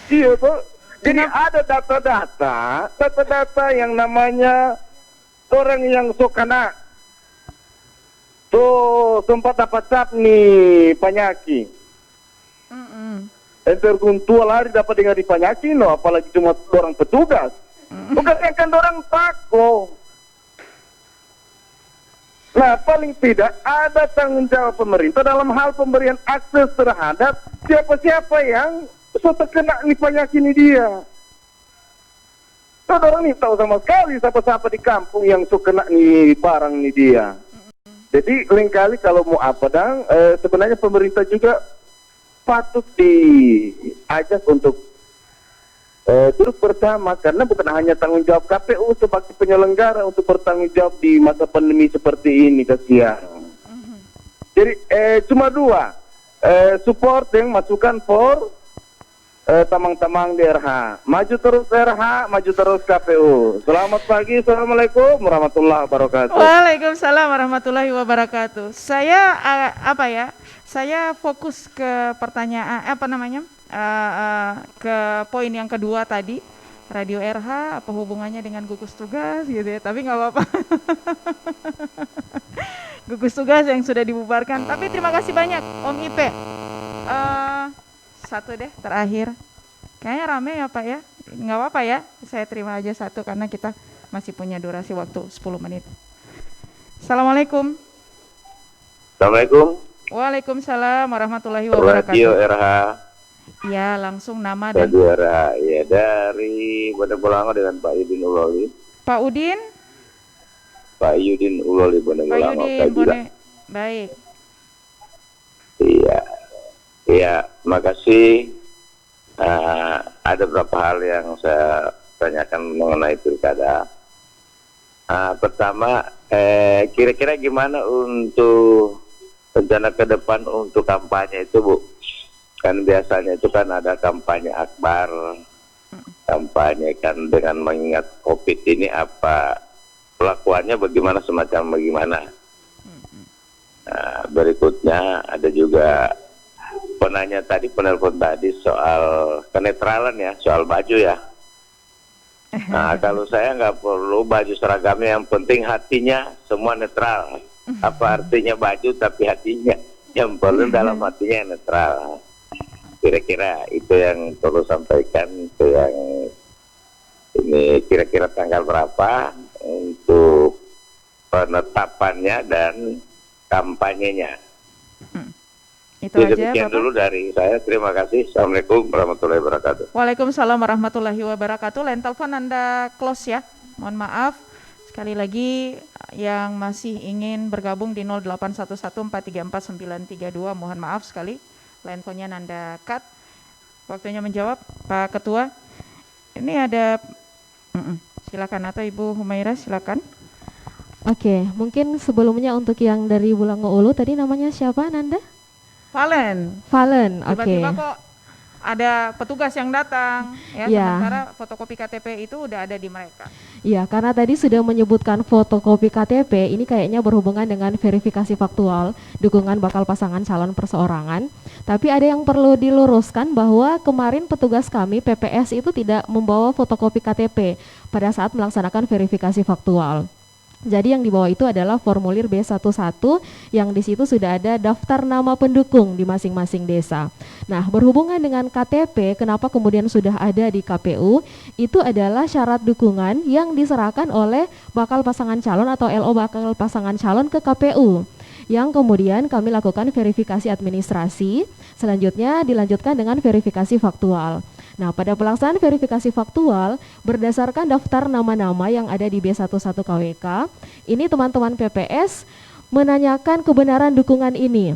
Iya toh. Jadi ada data-data yang namanya orang yang so kena sempat dapat nih penyakit. Terguntua lari dapat dengan di penyakit no, apalagi cuma orang petugas. Bukan kan orang tako. Nah, paling tidak ada tanggung jawab pemerintah dalam hal pemberian akses terhadap siapa-siapa yang terkena nih penyakit ini dia. Orang ini tahu sama sekali siapa-siapa di kampung yang kena nih barang nih dia. Jadi lain-kali kalau mau apa sebenarnya pemerintah juga patut diajak untuk duduk bersama, karena bukan hanya tanggung jawab KPU sebagai penyelenggara untuk bertanggung jawab di masa pandemi seperti ini, kasihan. Jadi cuma dua, support yang masukan for tamang-tamang di RH. Maju terus RH, maju terus KPU. Selamat pagi, assalamualaikum warahmatullahi wabarakatuh. Waalaikumsalam warahmatullahi wabarakatuh. Saya saya fokus ke pertanyaan ke poin yang kedua tadi, Radio RH apa hubungannya dengan gugus tugas gitu ya, tapi nggak apa-apa. Gugus tugas yang sudah dibubarkan, tapi terima kasih banyak Om Ipe. Satu deh terakhir, kayaknya rame ya Pak ya, nggak apa-apa ya, saya terima aja satu karena kita masih punya durasi waktu 10 menit. Assalamualaikum. Assalamualaikum. Waalaikumsalam warahmatullahi wabarakatuh. Radio RH. Ya, langsung nama dan Radio RH, ya dari Bone Bolango dengan Pak Yudin Uloli. Pak Udin. Pak Yudin Uloli Bone Pak Bolango. Yudin, baik. Iya, iya, makasih. Ada beberapa hal yang saya tanyakan mengenai pilkada. Pertama, kira-kira gimana untuk rencana ke depan untuk kampanye itu, Bu? Kan biasanya itu kan ada kampanye akbar, kampanye kan dengan mengingat COVID ini apa pelakuannya bagaimana, semacam bagaimana. Berikutnya ada juga penelpon tadi soal kenetralan ya, soal baju ya. Nah, kalau saya nggak perlu baju seragamnya, yang penting hatinya semua netral. Apa artinya baju tapi hatinya yang perlu dalam hatinya netral. Kira-kira itu yang perlu sampaikan, itu yang ini kira-kira tanggal berapa untuk penetapannya dan kampanyenya. Itu aja demikian Bapak. Dulu dari saya, terima kasih. Assalamualaikum warahmatullahi wabarakatuh. Waalaikumsalam warahmatullahi wabarakatuh. Lain telepon Anda close ya, mohon maaf. Sekali lagi yang masih ingin bergabung di 0811434932, mohon maaf sekali. Line phone-nya Nanda cut. Waktunya menjawab Pak Ketua. Ini ada silakan, atau Ibu Humaira silakan. Oke, mungkin sebelumnya untuk yang dari Bulango Ulu tadi namanya siapa Nanda? Valen. Oke. Tiba-tiba kok ada petugas yang datang ya, sementara fotokopi KTP itu udah ada di mereka. Iya, karena tadi sudah menyebutkan fotokopi KTP, ini kayaknya berhubungan dengan verifikasi faktual dukungan bakal pasangan calon perseorangan. Tapi ada yang perlu diluruskan bahwa kemarin petugas kami PPS itu tidak membawa fotokopi KTP pada saat melaksanakan verifikasi faktual. Jadi yang dibawa itu adalah formulir B11 yang di situ sudah ada daftar nama pendukung di masing-masing desa. Nah, berhubungan dengan KTP, kenapa kemudian sudah ada di KPU? Itu adalah syarat dukungan yang diserahkan oleh bakal pasangan calon atau LO bakal pasangan calon ke KPU. Yang kemudian kami lakukan verifikasi administrasi, selanjutnya dilanjutkan dengan verifikasi faktual. Nah, pada pelaksanaan verifikasi faktual berdasarkan daftar nama-nama yang ada di B11 KWK, ini teman-teman PPS menanyakan kebenaran dukungan ini.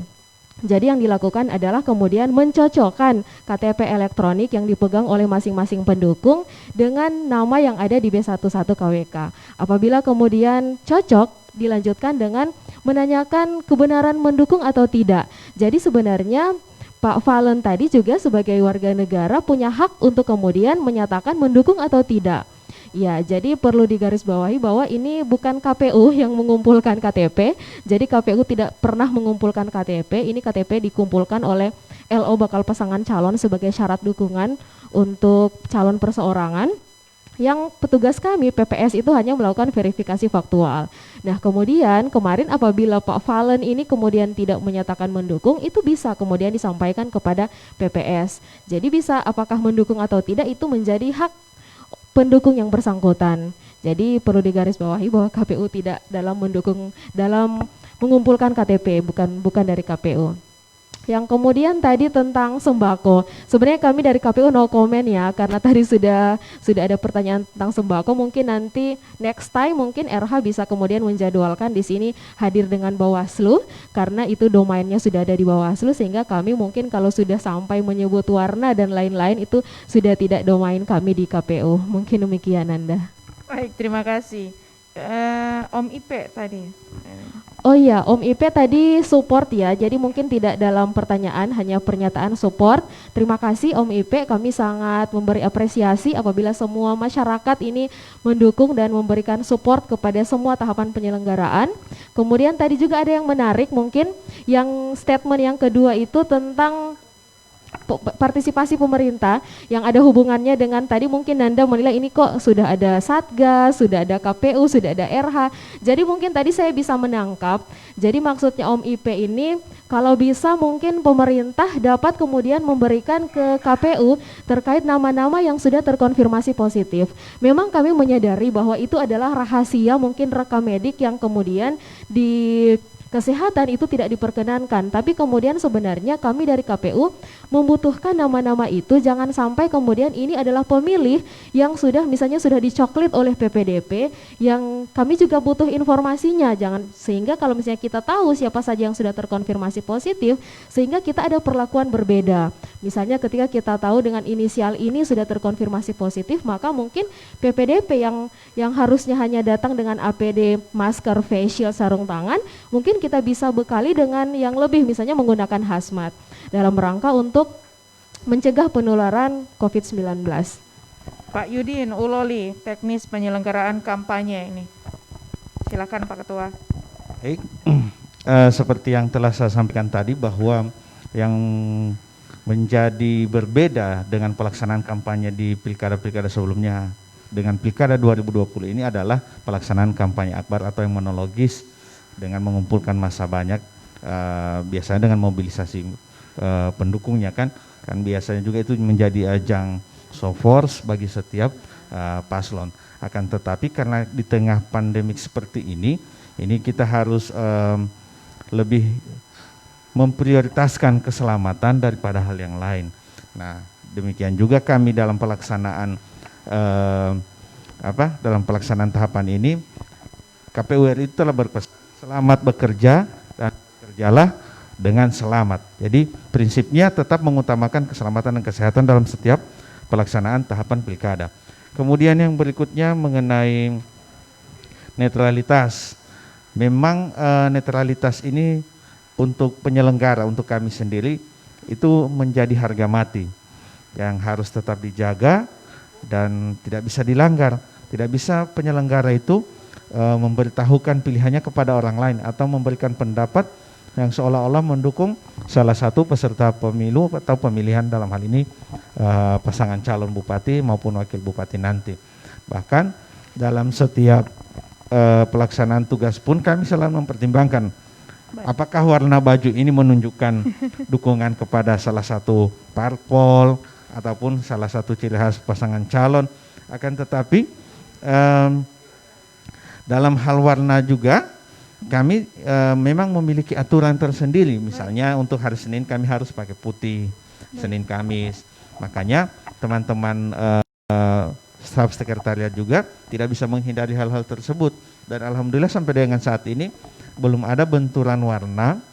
Jadi yang dilakukan adalah kemudian mencocokkan KTP elektronik yang dipegang oleh masing-masing pendukung dengan nama yang ada di B11 KWK. Apabila kemudian cocok, dilanjutkan dengan menanyakan kebenaran mendukung atau tidak. Jadi sebenarnya Pak Valen tadi juga sebagai warga negara punya hak untuk kemudian menyatakan mendukung atau tidak. Ya, jadi perlu digarisbawahi bahwa ini bukan KPU yang mengumpulkan KTP. Jadi KPU tidak pernah mengumpulkan KTP. Ini KTP dikumpulkan oleh LO bakal pasangan calon sebagai syarat dukungan untuk calon perseorangan. Yang petugas kami PPS itu hanya melakukan verifikasi faktual. Nah, kemudian kemarin apabila Pak Valen ini kemudian tidak menyatakan mendukung, itu bisa kemudian disampaikan kepada PPS. Jadi bisa apakah mendukung atau tidak itu menjadi hak pendukung yang bersangkutan. Jadi perlu digarisbawahi bahwa KPU tidak dalam mengumpulkan KTP, bukan dari KPU. Yang kemudian tadi tentang sembako, sebenarnya kami dari KPU no comment ya, karena tadi sudah ada pertanyaan tentang sembako. Mungkin nanti next time mungkin RH bisa kemudian menjadwalkan di sini hadir dengan Bawaslu, karena itu domainnya sudah ada di Bawaslu, sehingga kami mungkin kalau sudah sampai menyebut warna dan lain-lain itu sudah tidak domain kami di KPU. Mungkin demikian Nanda. Baik, terima kasih. Om Ipe tadi. Oh iya, Om Ipe tadi support ya, jadi mungkin tidak dalam pertanyaan, hanya pernyataan support. Terima kasih Om Ipe, kami sangat memberi apresiasi apabila semua masyarakat ini mendukung dan memberikan support kepada semua tahapan penyelenggaraan. Kemudian tadi juga ada yang menarik, mungkin yang statement yang kedua itu tentang partisipasi pemerintah yang ada hubungannya dengan tadi mungkin Nanda menilai ini kok sudah ada Satgas, sudah ada KPU, sudah ada RH. Jadi mungkin tadi saya bisa menangkap, jadi maksudnya Om Ipe ini kalau bisa mungkin pemerintah dapat kemudian memberikan ke KPU terkait nama-nama yang sudah terkonfirmasi positif. Memang kami menyadari bahwa itu adalah rahasia mungkin rekam medik yang kemudian di kesehatan itu tidak diperkenankan, tapi kemudian sebenarnya kami dari KPU membutuhkan nama-nama itu, jangan sampai kemudian ini adalah pemilih yang sudah misalnya sudah dicoklit oleh PPDP, yang kami juga butuh informasinya, jangan sehingga kalau misalnya kita tahu siapa saja yang sudah terkonfirmasi positif, sehingga kita ada perlakuan berbeda. Misalnya ketika kita tahu dengan inisial ini sudah terkonfirmasi positif, maka mungkin PPDP yang harusnya hanya datang dengan APD, masker, face shield, sarung tangan, mungkin kita bisa bekali dengan yang lebih, misalnya menggunakan hazmat dalam rangka untuk mencegah penularan COVID-19. Pak Yudin Uloli, teknis penyelenggaraan kampanye ini. Silakan Pak Ketua. Baik, seperti yang telah saya sampaikan tadi bahwa yang menjadi berbeda dengan pelaksanaan kampanye di pilkada-pilkada sebelumnya dengan pilkada 2020 ini adalah pelaksanaan kampanye akbar atau yang monologis dengan mengumpulkan massa banyak, biasanya dengan mobilisasi pendukungnya kan biasanya juga itu menjadi ajang show force bagi setiap paslon. Akan tetapi karena di tengah pandemik seperti ini kita harus lebih memprioritaskan keselamatan daripada hal yang lain. Nah, demikian juga kami dalam pelaksanaan tahapan ini, KPU RI telah berpesan selamat bekerja dan bekerjalah dengan selamat. Jadi prinsipnya tetap mengutamakan keselamatan dan kesehatan dalam setiap pelaksanaan tahapan pilkada. Kemudian yang berikutnya mengenai netralitas. Memang netralitas ini untuk penyelenggara, untuk kami sendiri itu menjadi harga mati yang harus tetap dijaga dan tidak bisa dilanggar. Tidak bisa penyelenggara itu memberitahukan pilihannya kepada orang lain atau memberikan pendapat yang seolah-olah mendukung salah satu peserta pemilu atau pemilihan, dalam hal ini pasangan calon bupati maupun wakil bupati nanti. Bahkan dalam setiap pelaksanaan tugas pun kami selalu mempertimbangkan apakah warna baju ini menunjukkan dukungan kepada salah satu parpol ataupun salah satu ciri khas pasangan calon. Akan tetapi dalam hal warna juga kami memang memiliki aturan tersendiri. Misalnya untuk hari Senin kami harus pakai putih, Senin Kamis. Makanya teman-teman staf sekretariat juga tidak bisa menghindari hal-hal tersebut. Dan alhamdulillah sampai dengan saat ini belum ada benturan warna,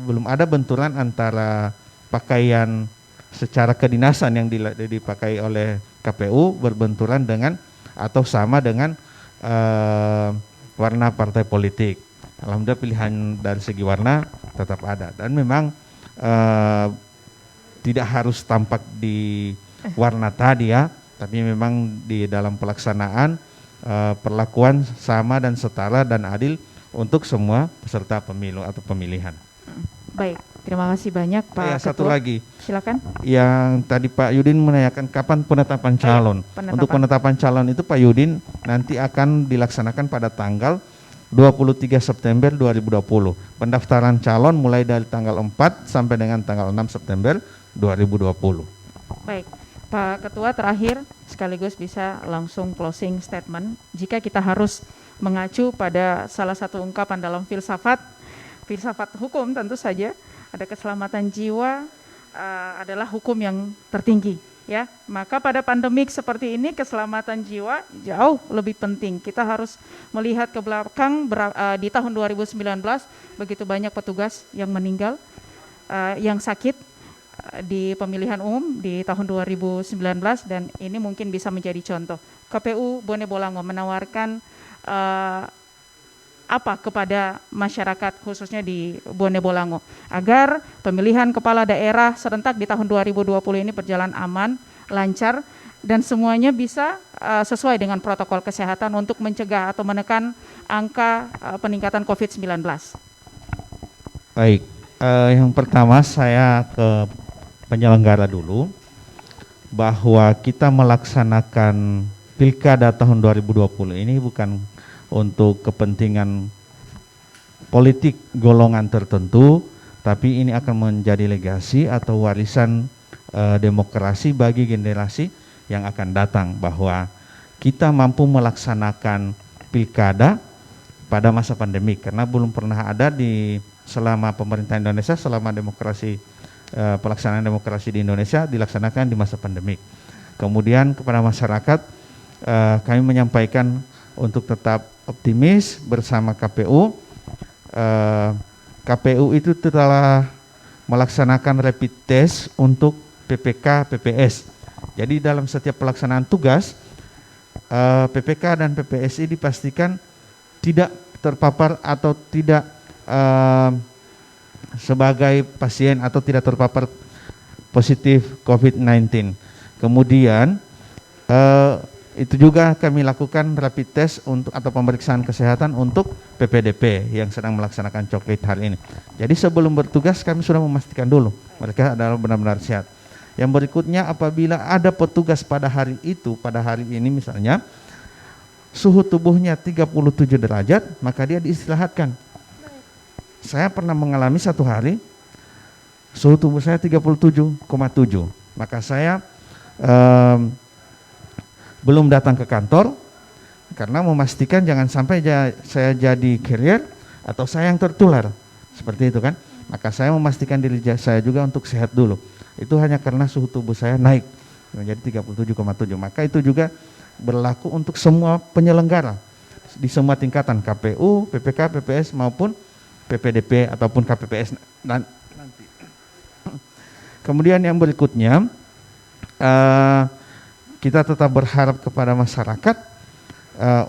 belum ada benturan antara pakaian secara kedinasan yang dipakai oleh KPU berbenturan dengan atau sama dengan warna partai politik. Alhamdulillah pilihan dari segi warna tetap ada dan memang tidak harus tampak di warna tadi ya, tapi memang di dalam pelaksanaan perlakuan sama dan setara dan adil untuk semua peserta pemilu atau pemilihan. Baik, terima kasih banyak Pak Ketua. Satu lagi. Silakan. Yang tadi Pak Yudin menanyakan kapan penetapan calon. Untuk penetapan calon itu Pak Yudin nanti akan dilaksanakan pada tanggal 23 September 2020. Pendaftaran calon mulai dari tanggal 4 sampai dengan tanggal 6 September 2020. Baik, Pak Ketua, terakhir sekaligus bisa langsung closing statement. Jika kita harus mengacu pada salah satu ungkapan dalam filsafat hukum tentu saja, ada keselamatan jiwa adalah hukum yang tertinggi. Ya, maka pada pandemik seperti ini keselamatan jiwa jauh lebih penting. Kita harus melihat ke belakang di tahun 2019 begitu banyak petugas yang meninggal, yang sakit di pemilihan umum di tahun 2019, dan ini mungkin bisa menjadi contoh. KPU Bone Bolango menawarkan apa kepada masyarakat khususnya di Bone Bolango agar pemilihan kepala daerah serentak di tahun 2020 ini berjalan aman, lancar, dan semuanya bisa sesuai dengan protokol kesehatan untuk mencegah atau menekan angka peningkatan COVID-19. Baik, yang pertama saya ke penyelenggara dulu, bahwa kita melaksanakan Pilkada tahun 2020 ini bukan untuk kepentingan politik golongan tertentu, tapi ini akan menjadi legasi atau warisan demokrasi bagi generasi yang akan datang, bahwa kita mampu melaksanakan pilkada pada masa pandemi, karena belum pernah ada di selama pemerintahan Indonesia, selama demokrasi pelaksanaan demokrasi di Indonesia dilaksanakan di masa pandemi. Kemudian kepada masyarakat kami menyampaikan untuk tetap optimis bersama KPU. KPU itu telah melaksanakan rapid test untuk PPK, PPS. Jadi dalam setiap pelaksanaan tugas, PPK dan PPSI dipastikan tidak terpapar atau tidak sebagai pasien atau tidak terpapar positif COVID-19. Kemudian itu juga kami lakukan rapid test untuk atau pemeriksaan kesehatan untuk PPDP yang sedang melaksanakan coklit hari ini. Jadi sebelum bertugas kami sudah memastikan dulu mereka adalah benar-benar sehat. Yang berikutnya, apabila ada petugas pada hari itu, pada hari ini misalnya suhu tubuhnya 37 derajat, maka dia diistirahatkan. Saya pernah mengalami satu hari suhu tubuh saya 37,7, maka saya belum datang ke kantor karena memastikan jangan sampai saya jadi carrier atau saya yang tertular, seperti itu kan. Maka saya memastikan diri saya juga untuk sehat dulu. Itu hanya karena suhu tubuh saya naik menjadi 37,7. Maka itu juga berlaku untuk semua penyelenggara di semua tingkatan, KPU, PPK, PPS maupun PPDP ataupun KPPS nanti. Kemudian yang berikutnya, kita tetap berharap kepada masyarakat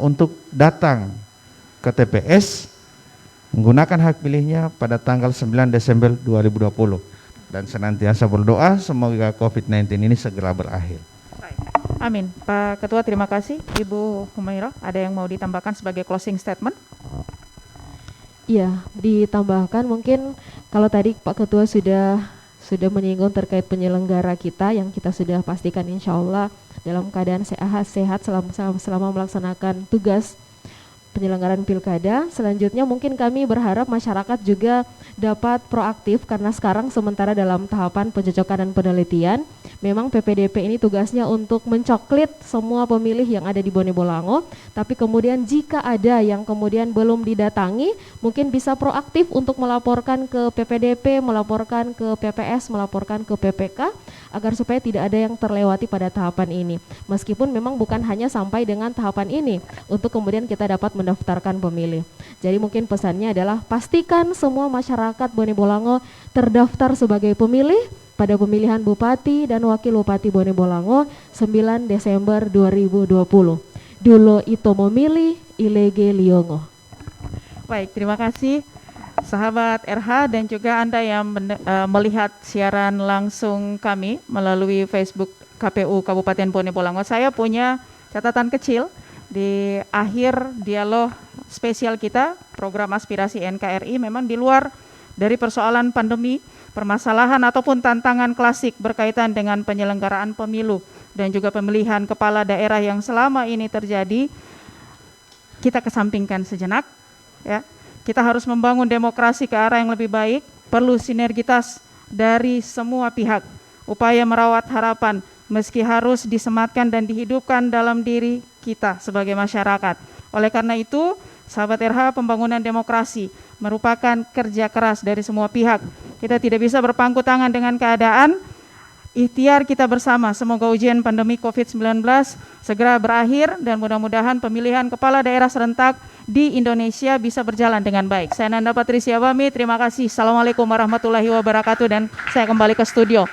untuk datang ke TPS menggunakan hak pilihnya pada tanggal 9 Desember 2020 dan senantiasa berdoa semoga COVID-19 ini segera berakhir. Amin. Pak Ketua, terima kasih. Ibu Humairah, ada yang mau ditambahkan sebagai closing statement? Iya, ditambahkan mungkin kalau tadi Pak Ketua sudah menyinggung terkait penyelenggara kita yang kita sudah pastikan insya Allah dalam keadaan sehat selama melaksanakan tugas penyelenggaraan pilkada. Selanjutnya mungkin kami berharap masyarakat juga dapat proaktif karena sekarang sementara dalam tahapan pencocokan dan penelitian. Memang PPDP ini tugasnya untuk mencoklit semua pemilih yang ada di Bone Bolango, tapi kemudian jika ada yang kemudian belum didatangi, mungkin bisa proaktif untuk melaporkan ke PPDP, melaporkan ke PPS, melaporkan ke PPK, agar supaya tidak ada yang terlewati pada tahapan ini. Meskipun memang bukan hanya sampai dengan tahapan ini, untuk kemudian kita dapat mendaftarkan pemilih. Jadi mungkin pesannya adalah pastikan semua masyarakat Bone Bolango terdaftar sebagai pemilih pada pemilihan Bupati dan Wakil Bupati Bone Bolango 9 Desember 2020. Dulo ito memilih, ilege liongo. Baik, terima kasih sahabat RH dan juga Anda yang melihat siaran langsung kami melalui Facebook KPU Kabupaten Bone Bolango. Saya punya catatan kecil di akhir dialog spesial kita, program aspirasi NKRI, memang di luar dari persoalan pandemi, permasalahan ataupun tantangan klasik berkaitan dengan penyelenggaraan pemilu dan juga pemilihan kepala daerah yang selama ini terjadi, kita kesampingkan sejenak, ya. Kita harus membangun demokrasi ke arah yang lebih baik, perlu sinergitas dari semua pihak, upaya merawat harapan meski harus disematkan dan dihidupkan dalam diri kita sebagai masyarakat. Oleh karena itu, sahabat RH, pembangunan demokrasi merupakan kerja keras dari semua pihak. Kita tidak bisa berpangku tangan dengan keadaan. Ikhtiar kita bersama, semoga ujian pandemi COVID-19 segera berakhir dan mudah-mudahan pemilihan kepala daerah serentak di Indonesia bisa berjalan dengan baik. Saya Nanda Patricia Bami, terima kasih. Assalamualaikum warahmatullahi wabarakatuh dan saya kembali ke studio.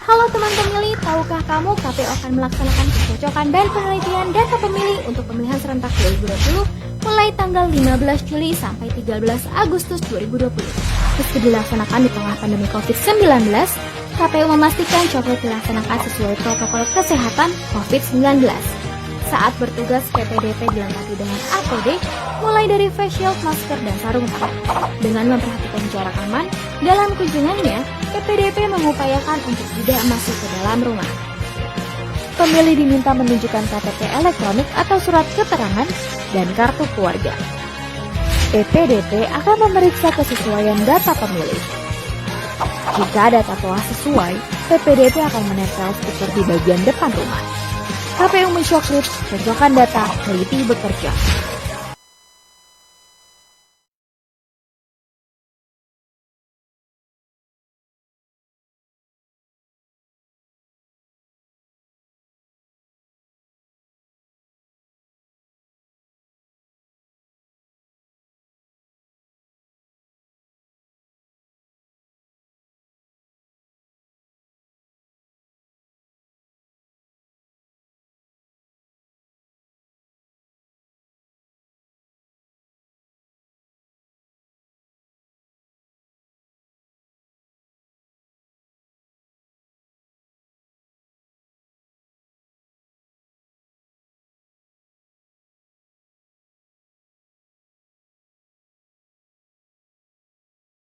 Halo teman pemilih, tahukah kamu KPU akan melaksanakan pencocokan dan penelitian data pemilih untuk pemilihan serentak 2020 mulai tanggal 15 Juli sampai 13 Agustus 2020. Meski dilaksanakan di tengah pandemi COVID-19, KPU memastikan coblos dilaksanakan sesuai protokol kesehatan COVID-19. Saat bertugas, PPDP dilengkapi dengan APD, mulai dari face shield, masker, dan sarung tangan. Dengan memperhatikan jarak aman, dalam kunjungannya, PPDP mengupayakan untuk tidak masuk ke dalam rumah. Pemilih diminta menunjukkan KTP elektronik atau surat keterangan dan kartu keluarga. PPDP akan memeriksa kesesuaian data pemilih. Jika data telah sesuai, PPDP akan menempel stiker di bagian depan rumah. KPU mensyokrit pencocokan data teliti bekerja.